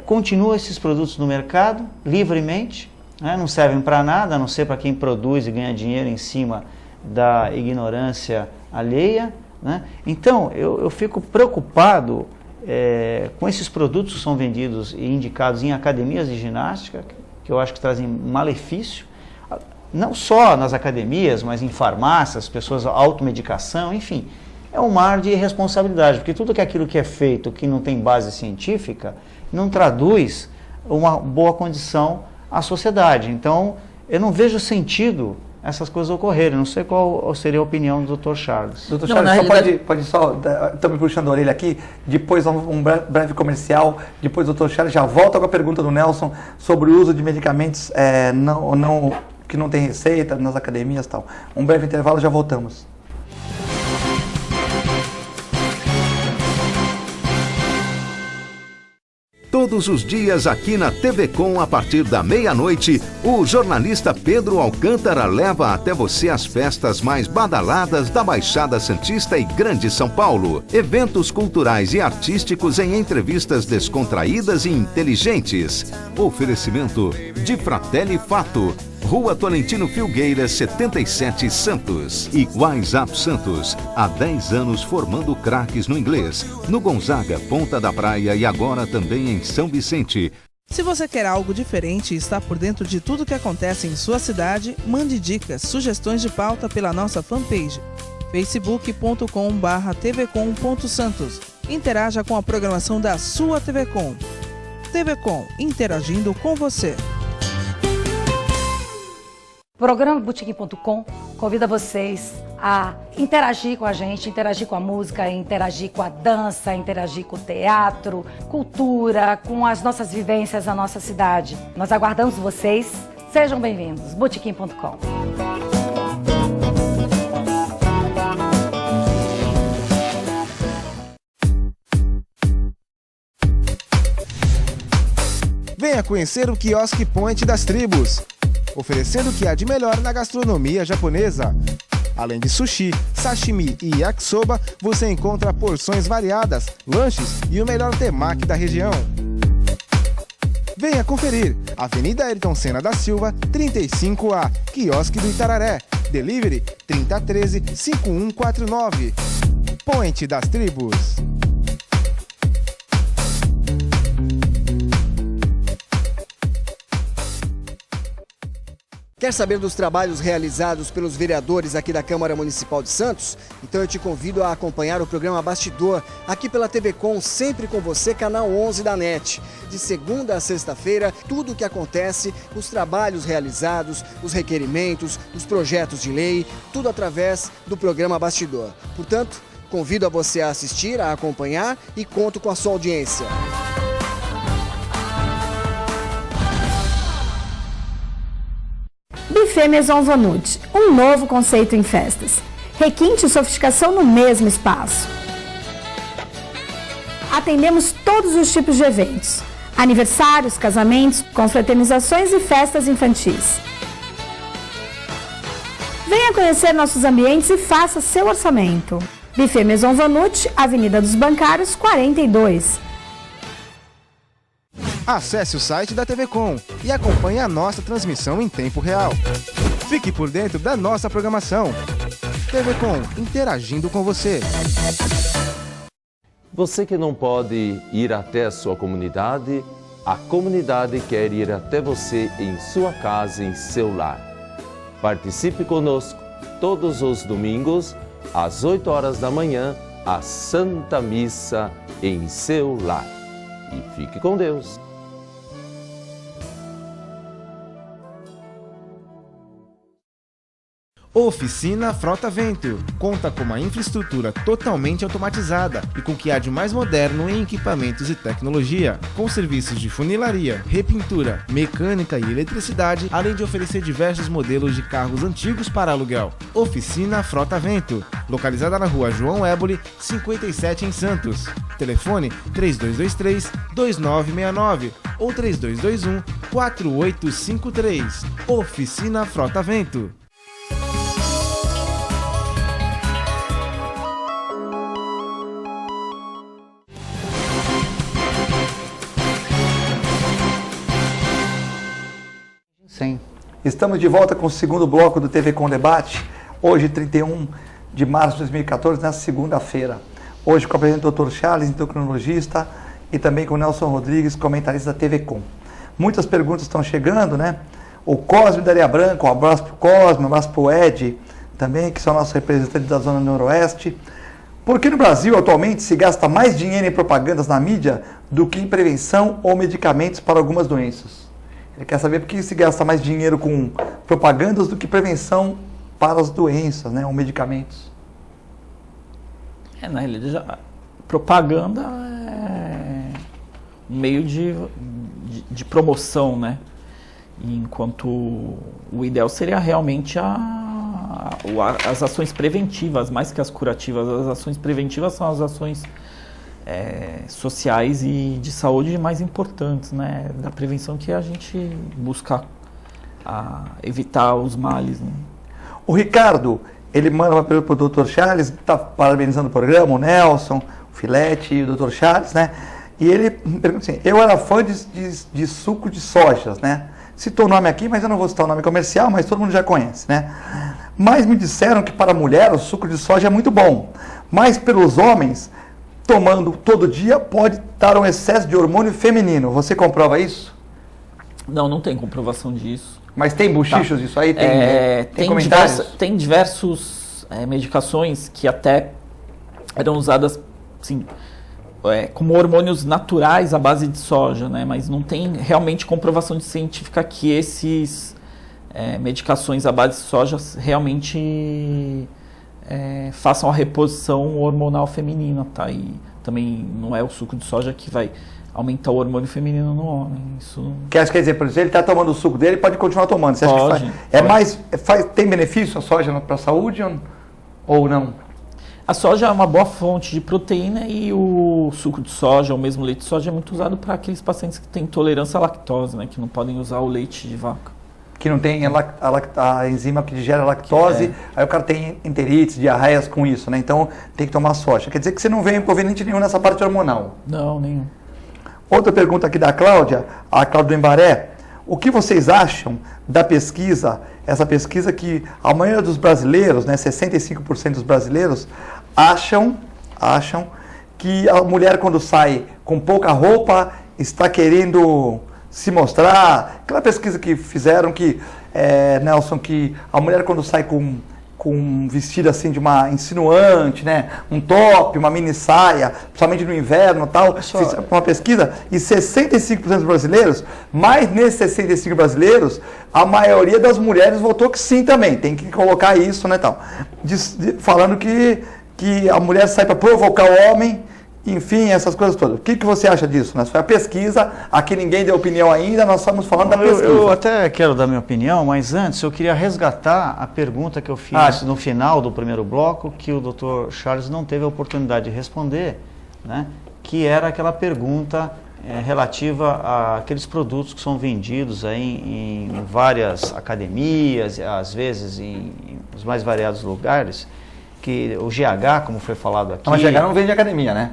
continua esses produtos no mercado livremente, né, não servem para nada, a não ser para quem produz e ganha dinheiro em cima da ignorância alheia, né? Então, eu fico preocupado com esses produtos que são vendidos e indicados em academias de ginástica, que eu acho que trazem malefício, não só nas academias, mas em farmácias, pessoas, automedicação, enfim. É um mar de irresponsabilidade, porque tudo aquilo que é feito, que não tem base científica, não traduz uma boa condição à sociedade. Então, eu não vejo sentido essas coisas ocorrerem. Não sei qual seria a opinião do Dr. Charles.
Dr. Charles, pode só, estamos puxando a orelha aqui, depois um breve comercial, depois o Dr. Charles já volta com a pergunta do Nelson sobre o uso de medicamentos que não tem receita nas academias e tal. Um breve intervalo, já voltamos.
Todos os dias aqui na TV Com, a partir da meia-noite, o jornalista Pedro Alcântara leva até você as festas mais badaladas da Baixada Santista e Grande São Paulo. Eventos culturais e artísticos em entrevistas descontraídas e inteligentes. Oferecimento de Fratelli Fato. Rua Tolentino Filgueira, 77, Santos. E WhatsApp Santos, há 10 anos formando craques no inglês. No Gonzaga, Ponta da Praia e agora também em São Vicente.
Se você quer algo diferente e está por dentro de tudo que acontece em sua cidade, mande dicas, sugestões de pauta pela nossa fanpage, facebook.com/tvcom.santos. Interaja com a programação da sua TV Com. TV Com, interagindo com você.
O programa Botequim.com convida vocês a interagir com a gente, interagir com a música, interagir com a dança, interagir com o teatro, cultura, com as nossas vivências na nossa cidade. Nós aguardamos vocês. Sejam bem-vindos. Botequim.com.
Venha conhecer o Quiosque Point das Tribos, oferecendo o que há de melhor na gastronomia japonesa. Além de sushi, sashimi e yakisoba, você encontra porções variadas, lanches e o melhor temaki da região. Venha conferir. Avenida Ayrton Senna da Silva, 35A, Quiosque do Itararé. Delivery 3013-5149. Point das Tribos.
Quer saber dos trabalhos realizados pelos vereadores aqui da Câmara Municipal de Santos? Então eu te convido a acompanhar o programa Bastidor, aqui pela TV Com, sempre com você, canal 11 da NET. De segunda a sexta-feira, tudo o que acontece, os trabalhos realizados, os requerimentos, os projetos de lei, tudo através do programa Bastidor. Portanto, convido a você a assistir, a acompanhar e conto com a sua audiência.
Buffet Maison Vannucci, um novo conceito em festas. Requinte e sofisticação no mesmo espaço. Atendemos todos os tipos de eventos: aniversários, casamentos, confraternizações e festas infantis. Venha conhecer nossos ambientes e faça seu orçamento. Buffet Maison Vannucci, Avenida dos Bancários, 42.
Acesse o site da TV Com e acompanhe a nossa transmissão em tempo real. Fique por dentro da nossa programação. TV Com, interagindo com você.
Você que não pode ir até a sua comunidade, a comunidade quer ir até você em sua casa, em seu lar. Participe conosco todos os domingos, às 8 horas da manhã, a Santa Missa em seu lar. E fique com Deus.
Oficina Frota Vento conta com uma infraestrutura totalmente automatizada e com o que há de mais moderno em equipamentos e tecnologia, com serviços de funilaria, repintura, mecânica e eletricidade, além de oferecer diversos modelos de carros antigos para aluguel. Oficina Frota Vento, localizada na Rua João Éboli, 57 em Santos. Telefone 3223-2969 ou 3221-4853. Oficina Frota Vento.
Sim.
Estamos de volta com o segundo bloco do TV Com Debate, hoje 31 de março de 2014, nessa segunda-feira. Hoje com o presidente Dr. Charles, endocrinologista, e também com o Nelson Rodrigues, comentarista da TV Com. Muitas perguntas estão chegando, né? O Cosme da Areia Branca, um abraço para o Cosme, um abraço para o Ed, também, que são nossos representantes da Zona Noroeste. Por que no Brasil, atualmente, se gasta mais dinheiro em propagandas na mídia do que em prevenção ou medicamentos para algumas doenças? Ele quer saber por que se gasta mais dinheiro com propagandas do que prevenção para as doenças, né, ou medicamentos.
Na realidade, propaganda é um meio de promoção, né? Enquanto o ideal seria realmente as ações preventivas, mais que as curativas. As ações preventivas são as ações sociais e de saúde mais importantes, né? Da prevenção, que a gente busca evitar os males, né?
O Ricardo, ele manda uma pergunta para o Dr. Charles, está parabenizando o programa, o Nelson, o Filete e o Dr. Charles, né? E ele pergunta assim: eu era fã de suco de sojas, né? Citou o nome aqui, mas eu não vou citar o nome comercial, mas todo mundo já conhece, né? Mas me disseram que para a mulher o suco de soja é muito bom, mas pelos homens, tomando todo dia, pode dar um excesso de hormônio feminino. Você comprova isso?
Não tem comprovação disso.
Mas tem buchichos disso aí? Tem
comentários? Tem diversas medicações que até eram usadas assim, como hormônios naturais à base de soja, né? Mas não tem realmente comprovação científica que esses medicações à base de soja realmente façam a reposição hormonal feminina, tá? E também não é o suco de soja que vai aumentar o hormônio feminino no homem. Isso...
Quer dizer, por exemplo, ele está tomando o suco dele, pode continuar tomando. Você
pode,
acha que tem benefício a soja para a saúde ou não?
A soja é uma boa fonte de proteína e o suco de soja, ou mesmo leite de soja, é muito usado para aqueles pacientes que têm intolerância à lactose, né? Que não podem usar o leite de vaca. Que
não tem a enzima que digere a lactose, aí o cara tem enterites, diarreias com isso, né? Então tem que tomar soja. Quer dizer que você não vê inconveniente nenhum nessa parte hormonal?
Não, nenhum.
Outra pergunta aqui da Cláudia, a Cláudia do Embaré. O que vocês acham da pesquisa, essa pesquisa que a maioria dos brasileiros, né, 65% dos brasileiros, acham que a mulher, quando sai com pouca roupa, está querendo se mostrar? Aquela pesquisa que fizeram que Nelson, que a mulher quando sai com um vestido assim de uma insinuante, né? Um top, uma mini saia, principalmente no inverno e tal, fiz uma pesquisa, e 65% dos brasileiros, mas nesses 65% brasileiros, a maioria das mulheres votou que sim também, tem que colocar isso, né, tal. Falando que a mulher sai para provocar o homem, enfim, essas coisas todas. O que você acha disso? Né? Foi a pesquisa, aqui ninguém deu opinião ainda, nós estamos falando da pesquisa.
Eu até quero dar minha opinião, mas antes eu queria resgatar a pergunta que eu fiz no final do primeiro bloco, que o Dr. Charles não teve a oportunidade de responder, né? Que era aquela pergunta relativa àqueles produtos que são vendidos aí em várias academias, às vezes em os mais variados lugares, que o GH, como foi falado aqui...
Mas o GH não vende academia, né?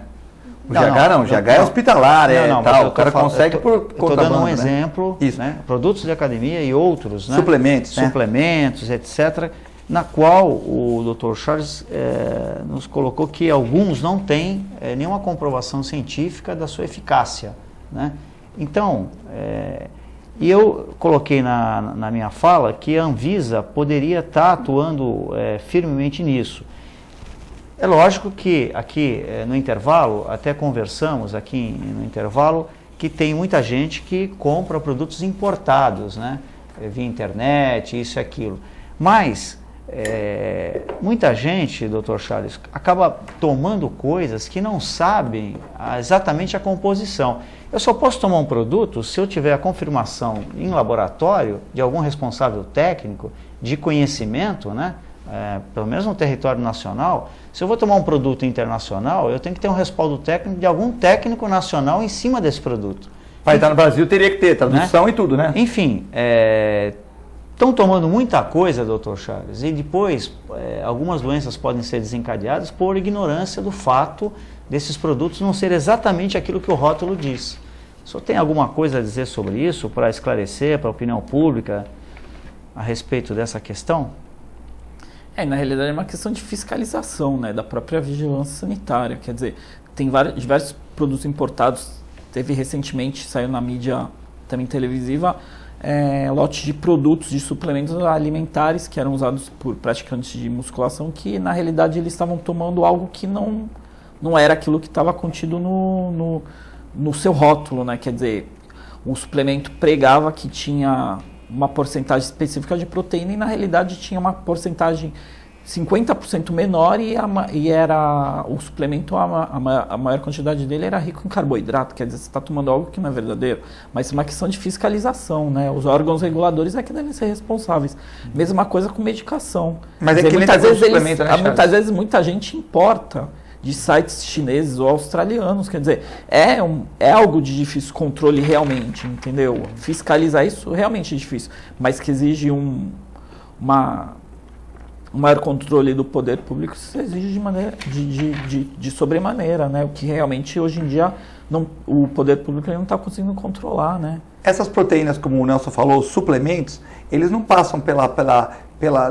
O GH é hospitalar, tal, o cara consegue por conta.
Estou dando um exemplo, né? Produtos de academia e outros, né? Suplementos, etc., na qual o Dr. Charles nos colocou que alguns não têm nenhuma comprovação científica da sua eficácia, né? Então, e eu coloquei na minha fala que a Anvisa poderia estar atuando firmemente nisso. É lógico que aqui no intervalo, até conversamos aqui no intervalo, que tem muita gente que compra produtos importados, né? Via internet, isso e aquilo. Mas muita gente, Dr. Charles, acaba tomando coisas que não sabem exatamente a composição. Eu só posso tomar um produto se eu tiver a confirmação em laboratório de algum responsável técnico, de conhecimento, né? Pelo menos no território nacional. Se eu vou tomar um produto internacional, eu tenho que ter um respaldo técnico de algum técnico nacional em cima desse produto.
Para estar no Brasil teria que ter tradução, né? E tudo, né?
Enfim, estão tomando muita coisa, Dr. Charles, e depois algumas doenças podem ser desencadeadas por ignorância do fato desses produtos não ser exatamente aquilo que o rótulo diz. O senhor tem alguma coisa a dizer sobre isso, para esclarecer para a opinião pública a respeito dessa questão?
Na realidade é uma questão de fiscalização, né, da própria vigilância sanitária. Quer dizer, tem diversos produtos importados. Teve recentemente, saiu na mídia também televisiva, lote de produtos, de suplementos alimentares que eram usados por praticantes de musculação, que na realidade eles estavam tomando algo que não era aquilo que estava contido no seu rótulo, né? Quer dizer, o suplemento pregava que tinha uma porcentagem específica de proteína e na realidade tinha uma porcentagem 50% menor e era o suplemento, a maior quantidade dele era rico em carboidrato. Quer dizer, você está tomando algo que não é verdadeiro, mas é uma questão de fiscalização, né? Os órgãos reguladores é que devem ser responsáveis. Mesma coisa com medicação.
Mas é que muitas
vezes muita gente importa de sites chineses ou australianos, quer dizer, é algo de difícil controle realmente, entendeu? Fiscalizar isso realmente é difícil, mas que exige um maior controle do poder público, isso exige de sobremaneira, né? O que realmente hoje em dia o poder público não está conseguindo controlar, né?
Essas proteínas, como o Nelson falou, os suplementos, eles não passam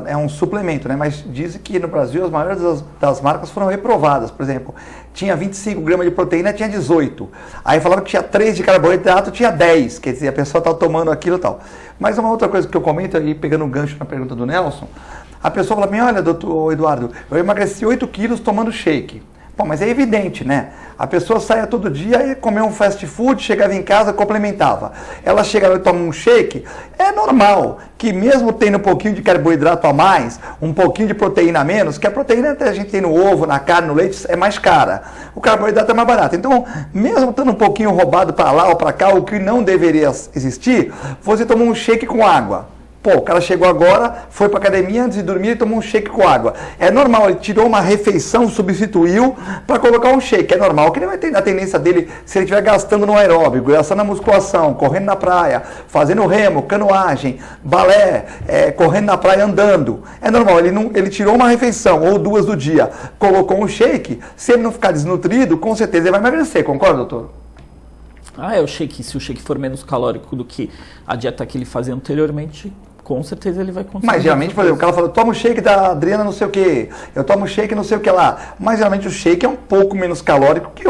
é um suplemento, né? Mas dizem que no Brasil as maiores das marcas foram reprovadas. Por exemplo, tinha 25 gramas de proteína, tinha 18. Aí falava que tinha 3 de carboidrato, tinha 10. Quer dizer, a pessoa estava tomando aquilo e tal. Mas uma outra coisa que eu comento, aí pegando um gancho na pergunta do Nelson, a pessoa fala para mim, olha, doutor Eduardo, eu emagreci 8 quilos tomando shake. Bom, mas é evidente, né? A pessoa saia todo dia e comia um fast food, chegava em casa, complementava. Ela chega e toma um shake, é normal que mesmo tendo um pouquinho de carboidrato a mais, um pouquinho de proteína a menos, que a proteína a gente tem no ovo, na carne, no leite, é mais cara. O carboidrato é mais barato. Então, mesmo estando um pouquinho roubado para lá ou para cá, o que não deveria existir, você toma um shake com água. Pô, o cara chegou agora, foi para academia, antes de dormir, ele tomou um shake com água. É normal, ele tirou uma refeição, substituiu para colocar um shake. É normal que ele vai ter a tendência dele, se ele estiver gastando no aeróbico, gastando na musculação, correndo na praia, fazendo remo, canoagem, balé, correndo na praia, andando. É normal, ele tirou uma refeição ou 2 do dia, colocou um shake, se ele não ficar desnutrido, com certeza ele vai emagrecer, concorda, doutor?
O shake, se o shake for menos calórico do que a dieta que ele fazia anteriormente, com certeza ele vai conseguir.
Mas geralmente, por exemplo, o cara fala, toma o shake da Adriana não sei o que, eu tomo shake não sei o que lá. Mas geralmente o shake é um pouco menos calórico que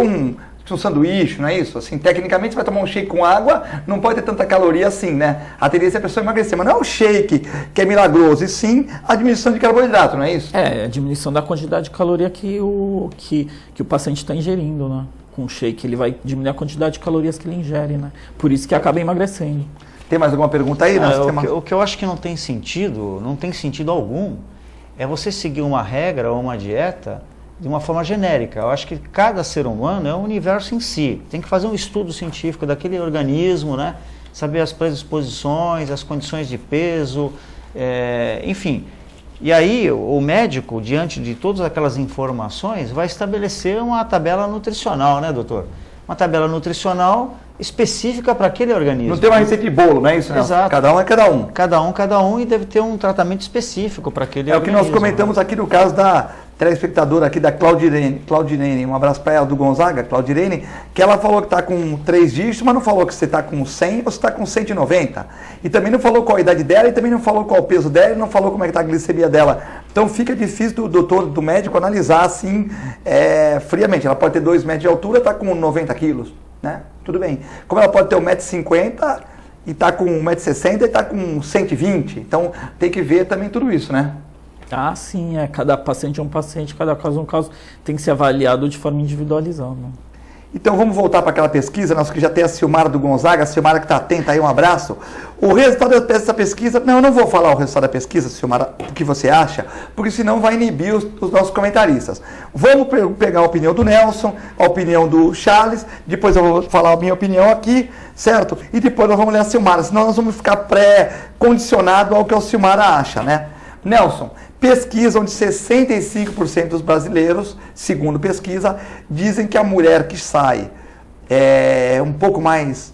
um sanduíche, não é isso? Assim, tecnicamente você vai tomar um shake com água, não pode ter tanta caloria assim, né? A tendência é a pessoa emagrecer, mas não é o shake que é milagroso, e sim a diminuição de carboidrato, não é isso?
A diminuição da quantidade de caloria que o paciente está ingerindo, né? Com o shake, ele vai diminuir a quantidade de calorias que ele ingere, né? Por isso que acaba emagrecendo.
Tem mais alguma pergunta aí?
O que eu acho que não tem sentido algum, é você seguir uma regra ou uma dieta de uma forma genérica. Eu acho que cada ser humano é um universo em si. Tem que fazer um estudo científico daquele organismo, né? Saber as predisposições, as condições de peso, enfim. E aí o médico, diante de todas aquelas informações, vai estabelecer uma tabela nutricional, né, doutor? Uma tabela nutricional específica para aquele organismo.
Não tem uma receita de bolo, não é isso? Não?
Exato.
Cada um é cada um.
Cada um, e deve ter um tratamento específico para aquele organismo.
É o que nós comentamos aqui no caso da telespectadora aqui da Claudirene, um abraço para ela, do Gonzaga, Claudirene, que ela falou que está com 3 dígitos, mas não falou que você está com 100 ou você está com 190. E também não falou qual a idade dela, e também não falou qual o peso dela, e não falou como é que está a glicemia dela. Então fica difícil do médico analisar assim, friamente. Ela pode ter 2 metros de altura, está com 90 quilos, né? Tudo bem. Como ela pode ter 1,50 m e está com 1,60 m e está com 120. Então tem que ver também tudo isso, né?
Ah, sim, cada paciente é um paciente, cada caso é um caso, tem que ser avaliado de forma individualizada.
Então vamos voltar para aquela pesquisa, nós que já tem a Silmara do Gonzaga, a Silmara que está atenta aí, um abraço. O resultado dessa pesquisa, eu não vou falar o resultado da pesquisa, Silmara, o que você acha, porque senão vai inibir os nossos comentaristas. Vamos pegar a opinião do Nelson, a opinião do Charles, depois eu vou falar a minha opinião aqui, certo? E depois nós vamos ler a Silmara, senão nós vamos ficar pré-condicionado ao que a Silmara acha, né? Nelson, pesquisa onde 65% dos brasileiros, segundo pesquisa, dizem que a mulher que sai um pouco mais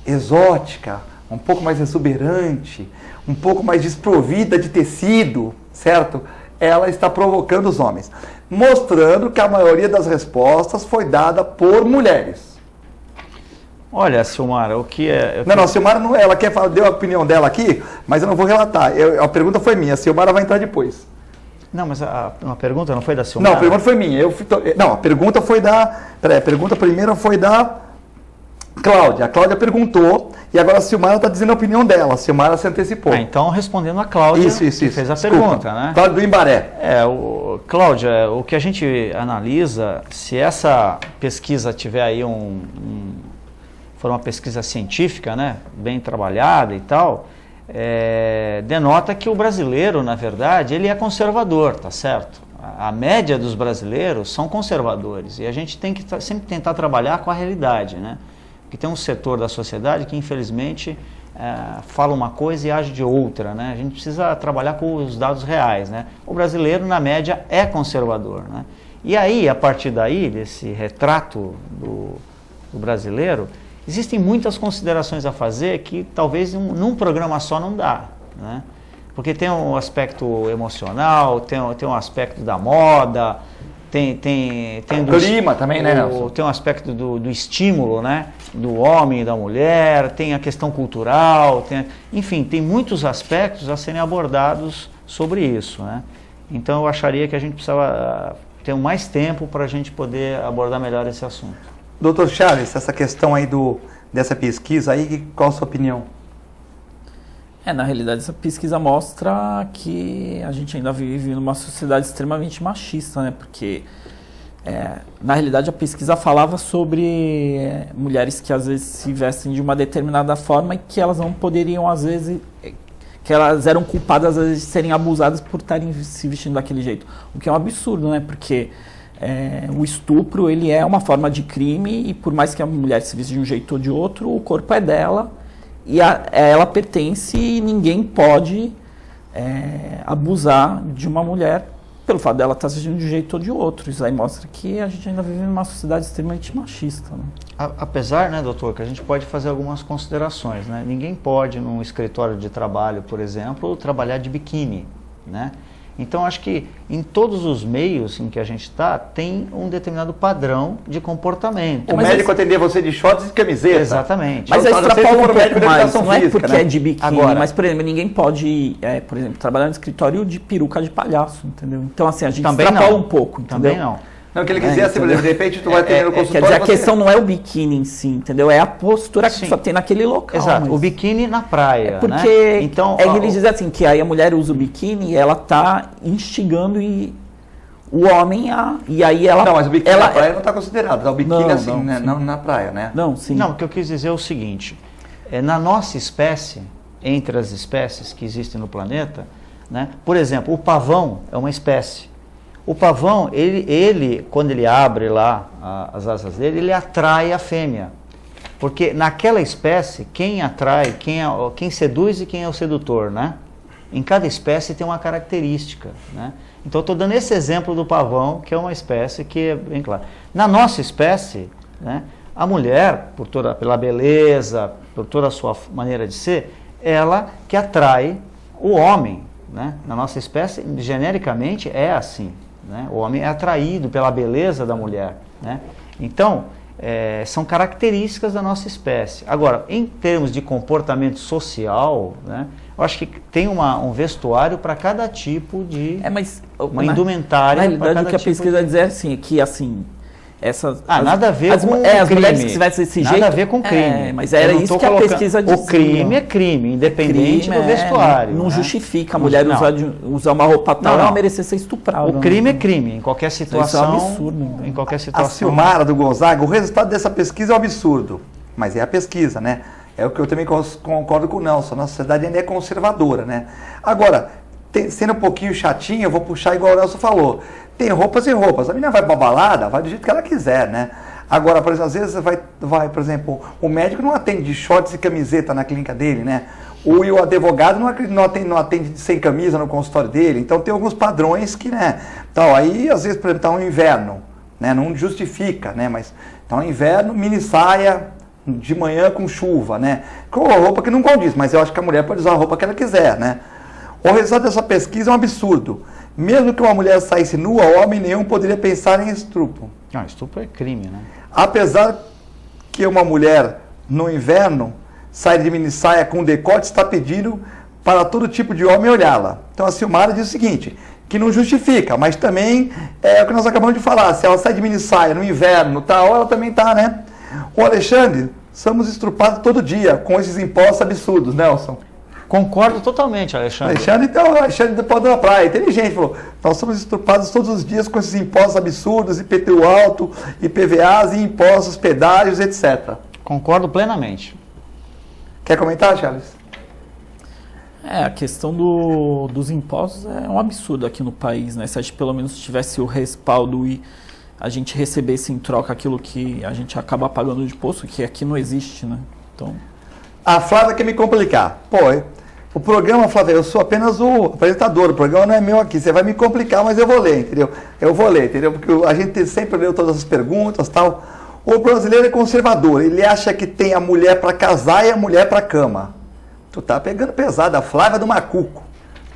exótica, um pouco mais exuberante, um pouco mais desprovida de tecido, certo? Ela está provocando os homens, mostrando que a maioria das respostas foi dada por mulheres.
Olha, Silmara, o que é...
Não, a Silmara não, ela deu a opinião dela aqui, mas eu não vou relatar. A pergunta foi minha, a Silmara vai entrar depois.
Não, mas a pergunta não foi da Silmara?
Não, a pergunta foi minha. A pergunta foi da... Peraí, a pergunta primeira foi da Cláudia. A Cláudia perguntou e agora a Silmara está dizendo a opinião dela. A Silmara se antecipou.
Então, respondendo a Cláudia, que fez a pergunta, né?
Cláudia do Imbaré.
Cláudia, o que a gente analisa, se essa pesquisa tiver aí for uma pesquisa científica, né, bem trabalhada e tal, denota que o brasileiro, na verdade, ele é conservador, tá certo? A média dos brasileiros são conservadores e a gente tem que sempre tentar trabalhar com a realidade, né? Porque tem um setor da sociedade que, infelizmente, fala uma coisa e age de outra, né? A gente precisa trabalhar com os dados reais, né? O brasileiro, na média, é conservador, né? E aí, a partir daí, desse retrato do brasileiro, existem muitas considerações a fazer que talvez num programa só não dá, né? Porque tem um aspecto emocional, tem um aspecto da moda, tem
do clima também, né, Nelson?
Tem um aspecto do estímulo, né? Do homem e da mulher, tem a questão cultural, enfim, tem muitos aspectos a serem abordados sobre isso, né? Então eu acharia que a gente precisava ter mais tempo para a gente poder abordar melhor esse assunto.
Doutor Charles, essa questão aí dessa pesquisa aí, qual a sua opinião?
Na realidade, essa pesquisa mostra que a gente ainda vive numa sociedade extremamente machista, né? Porque, na realidade, a pesquisa falava sobre mulheres que às vezes se vestem de uma determinada forma e que elas não poderiam, às vezes, que elas eram culpadas, às vezes, de serem abusadas por estarem se vestindo daquele jeito. O que é um absurdo, né? Porque o estupro, ele é uma forma de crime e por mais que a mulher se vista de um jeito ou de outro, o corpo é dela e ela pertence e ninguém pode abusar de uma mulher pelo fato dela estar se vestindo de um jeito ou de outro. Isso aí mostra que a gente ainda vive numa sociedade extremamente machista, né?
Apesar, né, doutor, que a gente pode fazer algumas considerações, né? Ninguém pode, num escritório de trabalho, por exemplo, trabalhar de biquíni, né? Então, acho que em todos os meios em que a gente está, tem um determinado padrão de comportamento.
O médico atender você de shorts e camiseta.
Exatamente.
Mas aí extrapola um pouco mais, não é porque é de biquíni,
agora,
mas, por exemplo, ninguém pode, por exemplo, trabalhar no escritório de peruca de palhaço, entendeu? Então, assim, a gente extrapola um pouco, entendeu?
Também não.
Não, que ele quiser, assim, de repente tu vai ter no consultório...
Quer dizer, a questão não é o biquíni em si, entendeu? É a postura que só tem naquele local.
Exato, o biquíni na praia,
porque
Então,
ele diz assim, que aí a mulher usa o biquíni e ela tá instigando o homem a... E aí ela...
Não, mas o biquíni na praia não está considerado. O biquíni não na praia, né?
Não, sim.
Não, o que eu quis dizer é o seguinte, na nossa espécie, entre as espécies que existem no planeta, né, por exemplo, o pavão é uma espécie. O pavão, ele quando ele abre lá as asas dele, ele atrai a fêmea. Porque naquela espécie, quem atrai, quem seduz e quem é o sedutor, né? Em cada espécie tem uma característica, né? Então eu estou dando esse exemplo do pavão, que é uma espécie que é bem clara. Na nossa espécie, né, a mulher, pela beleza, por toda a sua maneira de ser, ela que atrai o homem, né? Na nossa espécie, genericamente, é assim. Né? O homem é atraído pela beleza da mulher. Né? Então, são características da nossa espécie. Agora, em termos de comportamento social, né, eu acho que tem um vestuário para cada tipo de... uma indumentária para cada tipo.
O que a pesquisa vai dizer assim, que assim...
nada a ver com
as
crime.
Mulheres que se vestem desse jeito...
Nada a ver com crime.
Mas era isso que a pesquisa dizia.
O crime é crime, independente do vestuário.
Não
né?
justifica a mulher usar uma roupa tal, ela merecer ser estuprada.
O crime é crime, em qualquer situação.
Isso é um absurdo.
Em qualquer situação.
A Silmara do Gonzaga, o resultado dessa pesquisa é um absurdo. Mas é a pesquisa, né? É o que eu também concordo com o Nelson. A nossa sociedade ainda é conservadora, né? Agora, sendo um pouquinho chatinho, eu vou puxar igual o Nelson falou. Tem roupas e roupas. A menina vai pra balada, vai do jeito que ela quiser, né? Agora, por exemplo, às vezes vai, por exemplo, o médico não atende de shorts e camiseta na clínica dele, né? O advogado não atende sem camisa no consultório dele. Então tem alguns padrões que, né? Então aí, às vezes, por exemplo, tá um inverno, né? Não justifica, né? Mas tá um inverno, mini saia de manhã com chuva, né? Com roupa que não condiz, mas eu acho que a mulher pode usar a roupa que ela quiser, né? O resultado dessa pesquisa é um absurdo. Mesmo que uma mulher saísse nua, homem nenhum poderia pensar em estupro.
Não, estupro é crime, né?
Apesar que uma mulher, no inverno, sai de mini saia com decote, está pedindo para todo tipo de homem olhá-la. Então a Silmara diz o seguinte, que não justifica, mas também é o que nós acabamos de falar, se ela sai de mini saia no inverno, tal, ela também está, né? O Alexandre, somos estrupados todo dia com esses impostos absurdos, Nelson.
Concordo totalmente, Alexandre.
Alexandre do Pó da Praia, inteligente, falou, nós somos estrupados todos os dias com esses impostos absurdos, IPTU alto, IPVAs e impostos, pedágios, etc.
Concordo plenamente.
Quer comentar, Charles?
A questão dos impostos é um absurdo aqui no país, né? Se a gente pelo menos tivesse o respaldo e a gente recebesse em troca aquilo que a gente acaba pagando de imposto, que aqui não existe, né? Então...
A Flávia quer me complicar. O programa, Flávia, eu sou apenas o apresentador, o programa não é meu aqui, você vai me complicar, mas eu vou ler, entendeu? Eu vou ler, entendeu? Porque a gente sempre leu todas as perguntas e tal. O brasileiro é conservador, ele acha que tem a mulher para casar e a mulher para cama. Tu tá pegando pesado, a Flávia do Macuco.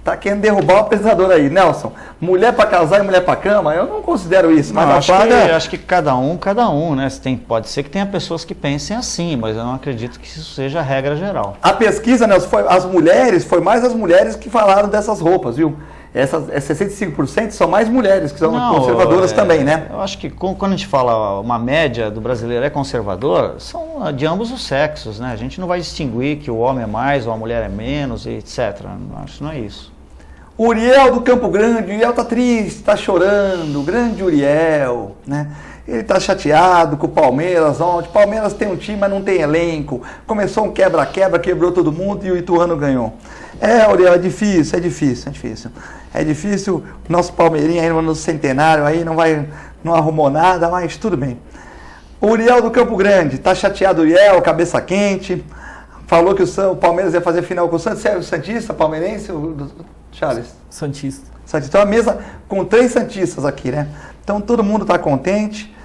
Tá querendo derrubar o apresentador aí. Nelson, mulher para casar e mulher para cama, eu não considero isso.
Não,
mas
acho que cada um, né? Pode ser que tenha pessoas que pensem assim, mas eu não acredito que isso seja a regra geral.
A pesquisa, Nelson, foi mais as mulheres que falaram dessas roupas, viu? Essas 65% são mais mulheres que são conservadoras também, né?
Eu acho que quando a gente fala uma média do brasileiro é conservador, são de ambos os sexos, né? A gente não vai distinguir que o homem é mais ou a mulher é menos, etc. Acho que não é isso.
Uriel do Campo Grande, Uriel tá triste, tá chorando, grande Uriel, né? Ele tá chateado com o Palmeiras ontem. Palmeiras tem um time, mas não tem elenco. Começou um quebra-quebra, quebrou todo mundo e o Ituano ganhou. Uriel, é difícil. É difícil, nosso Palmeirinha aí no centenário aí não arrumou nada, mas tudo bem. Uriel do Campo Grande, tá chateado Uriel, cabeça quente. Falou que o Palmeiras ia fazer final com o Santos. Você é o Santista, palmeirense, Charles?
Santista.
Então a mesa com 3 Santistas aqui, né? Então todo mundo está contente.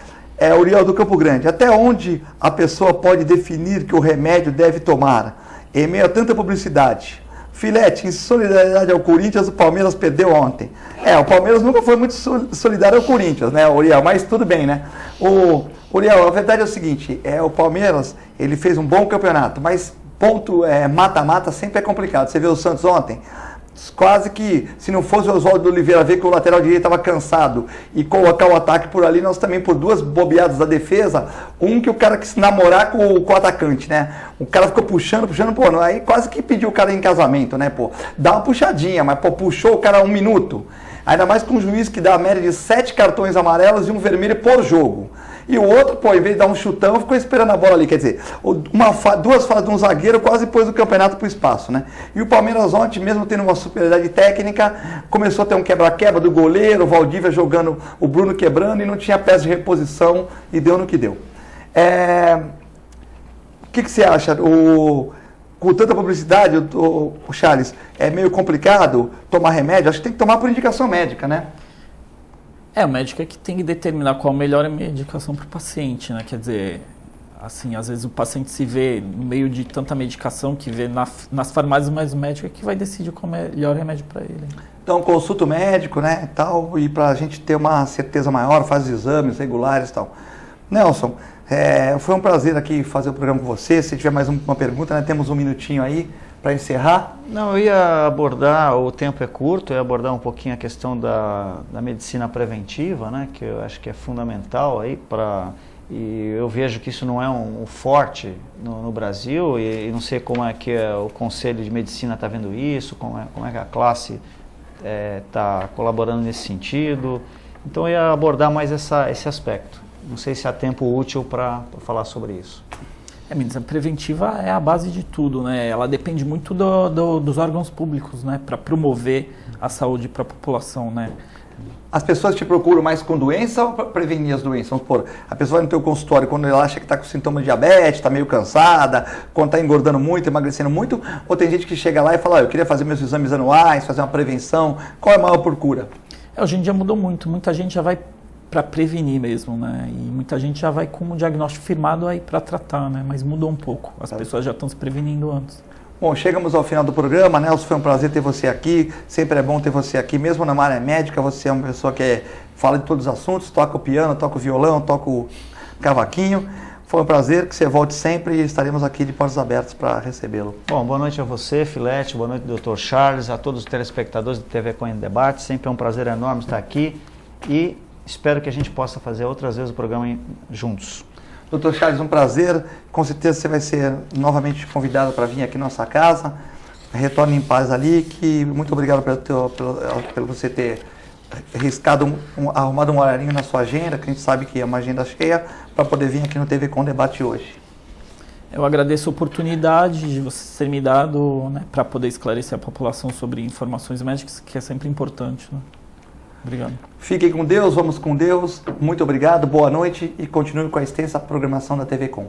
Uriel do Campo Grande, até onde a pessoa pode definir que o remédio deve tomar? Em meio a tanta publicidade. Filete, em solidariedade ao Corinthians, o Palmeiras perdeu ontem. O Palmeiras nunca foi muito solidário ao Corinthians, né, Uriel? Mas tudo bem, né? Uriel, a verdade é o seguinte, o Palmeiras, ele fez um bom campeonato, mas ponto mata-mata sempre é complicado. Você viu o Santos ontem? quase que, se não fosse o Oswaldo Oliveira ver que o lateral direito estava cansado e colocar o ataque por ali, nós também, por 2 bobeadas da defesa, que o cara quis namorar com o atacante, né? O cara ficou puxando, pô, aí quase que pediu o cara em casamento, né, pô? Dá uma puxadinha, mas, pô, puxou o cara 1 minuto. Ainda mais com um juiz que dá a média de 7 cartões amarelos e 1 vermelho por jogo. E o outro, pô, em vez de dar um chutão, ficou esperando a bola ali. Quer dizer, 2 falhas de um zagueiro quase pôs o campeonato para o espaço, né? E o Palmeiras ontem, mesmo tendo uma superioridade técnica, começou a ter um quebra-quebra do goleiro, o Valdívia jogando, o Bruno quebrando e não tinha peça de reposição e deu no que deu. O que você acha? Com tanta publicidade, o Charles, é meio complicado tomar remédio? Acho que tem que tomar por indicação médica, né?
O médico é que tem que determinar qual a melhor medicação para o paciente, né? Quer dizer, assim, às vezes o paciente se vê no meio de tanta medicação que vê nas farmácias, mas o médico é que vai decidir qual é o melhor remédio para ele.
Então, consulta o médico, né, tal, e para a gente ter uma certeza maior, faz exames regulares e tal. Nelson, foi um prazer aqui fazer o programa com você. Se tiver mais uma pergunta, né, temos 1 minutinho aí para encerrar.
Não, eu ia abordar, o tempo é curto, eu ia abordar um pouquinho a questão da medicina preventiva, né, que eu acho que é fundamental aí e eu vejo que isso não é um forte no Brasil e não sei como é que o Conselho de Medicina está vendo isso, como é que a classe está colaborando nesse sentido. Então eu ia abordar mais esse aspecto. Não sei se há tempo útil para falar sobre isso.
A medicina preventiva é a base de tudo, né? Ela depende muito dos órgãos públicos, né? Para promover a saúde para a população, né?
As pessoas te procuram mais com doença ou para prevenir as doenças? Vamos supor, a pessoa vai no teu consultório quando ela acha que está com sintoma de diabetes, está meio cansada, quando está engordando muito, emagrecendo muito, ou tem gente que chega lá e fala, eu queria fazer meus exames anuais, fazer uma prevenção. Qual é a maior procura?
Hoje em dia mudou muito, muita gente já vai para prevenir mesmo, né? E muita gente já vai com o diagnóstico firmado aí para tratar, né? Mas mudou um pouco. As pessoas já estão se prevenindo antes.
Bom, chegamos ao final do programa. Nelson, foi um prazer ter você aqui. Sempre é bom ter você aqui, mesmo na área médica. Você é uma pessoa que fala de todos os assuntos, toca o piano, toca o violão, toca o cavaquinho. Foi um prazer, que você volte sempre e estaremos aqui de portas abertas para recebê-lo.
Bom, boa noite a você, Filete, boa noite, Dr. Charles, a todos os telespectadores do TV Com em Debate. Sempre é um prazer enorme estar aqui e espero que a gente possa fazer outras vezes o programa juntos.
Dr. Charles, um prazer. Com certeza você vai ser novamente convidado para vir aqui na nossa casa. Retorne em paz ali. Muito obrigado pelo você ter arriscado, arrumado um horarinho na sua agenda, que a gente sabe que é uma agenda cheia, para poder vir aqui no TV Com Debate hoje.
Eu agradeço a oportunidade de você ter me dado, né, para poder esclarecer a população sobre informações médicas, que é sempre importante, né? Obrigado.
Fiquem com Deus, vamos com Deus. Muito obrigado, boa noite e continue com a extensa programação da TV Com.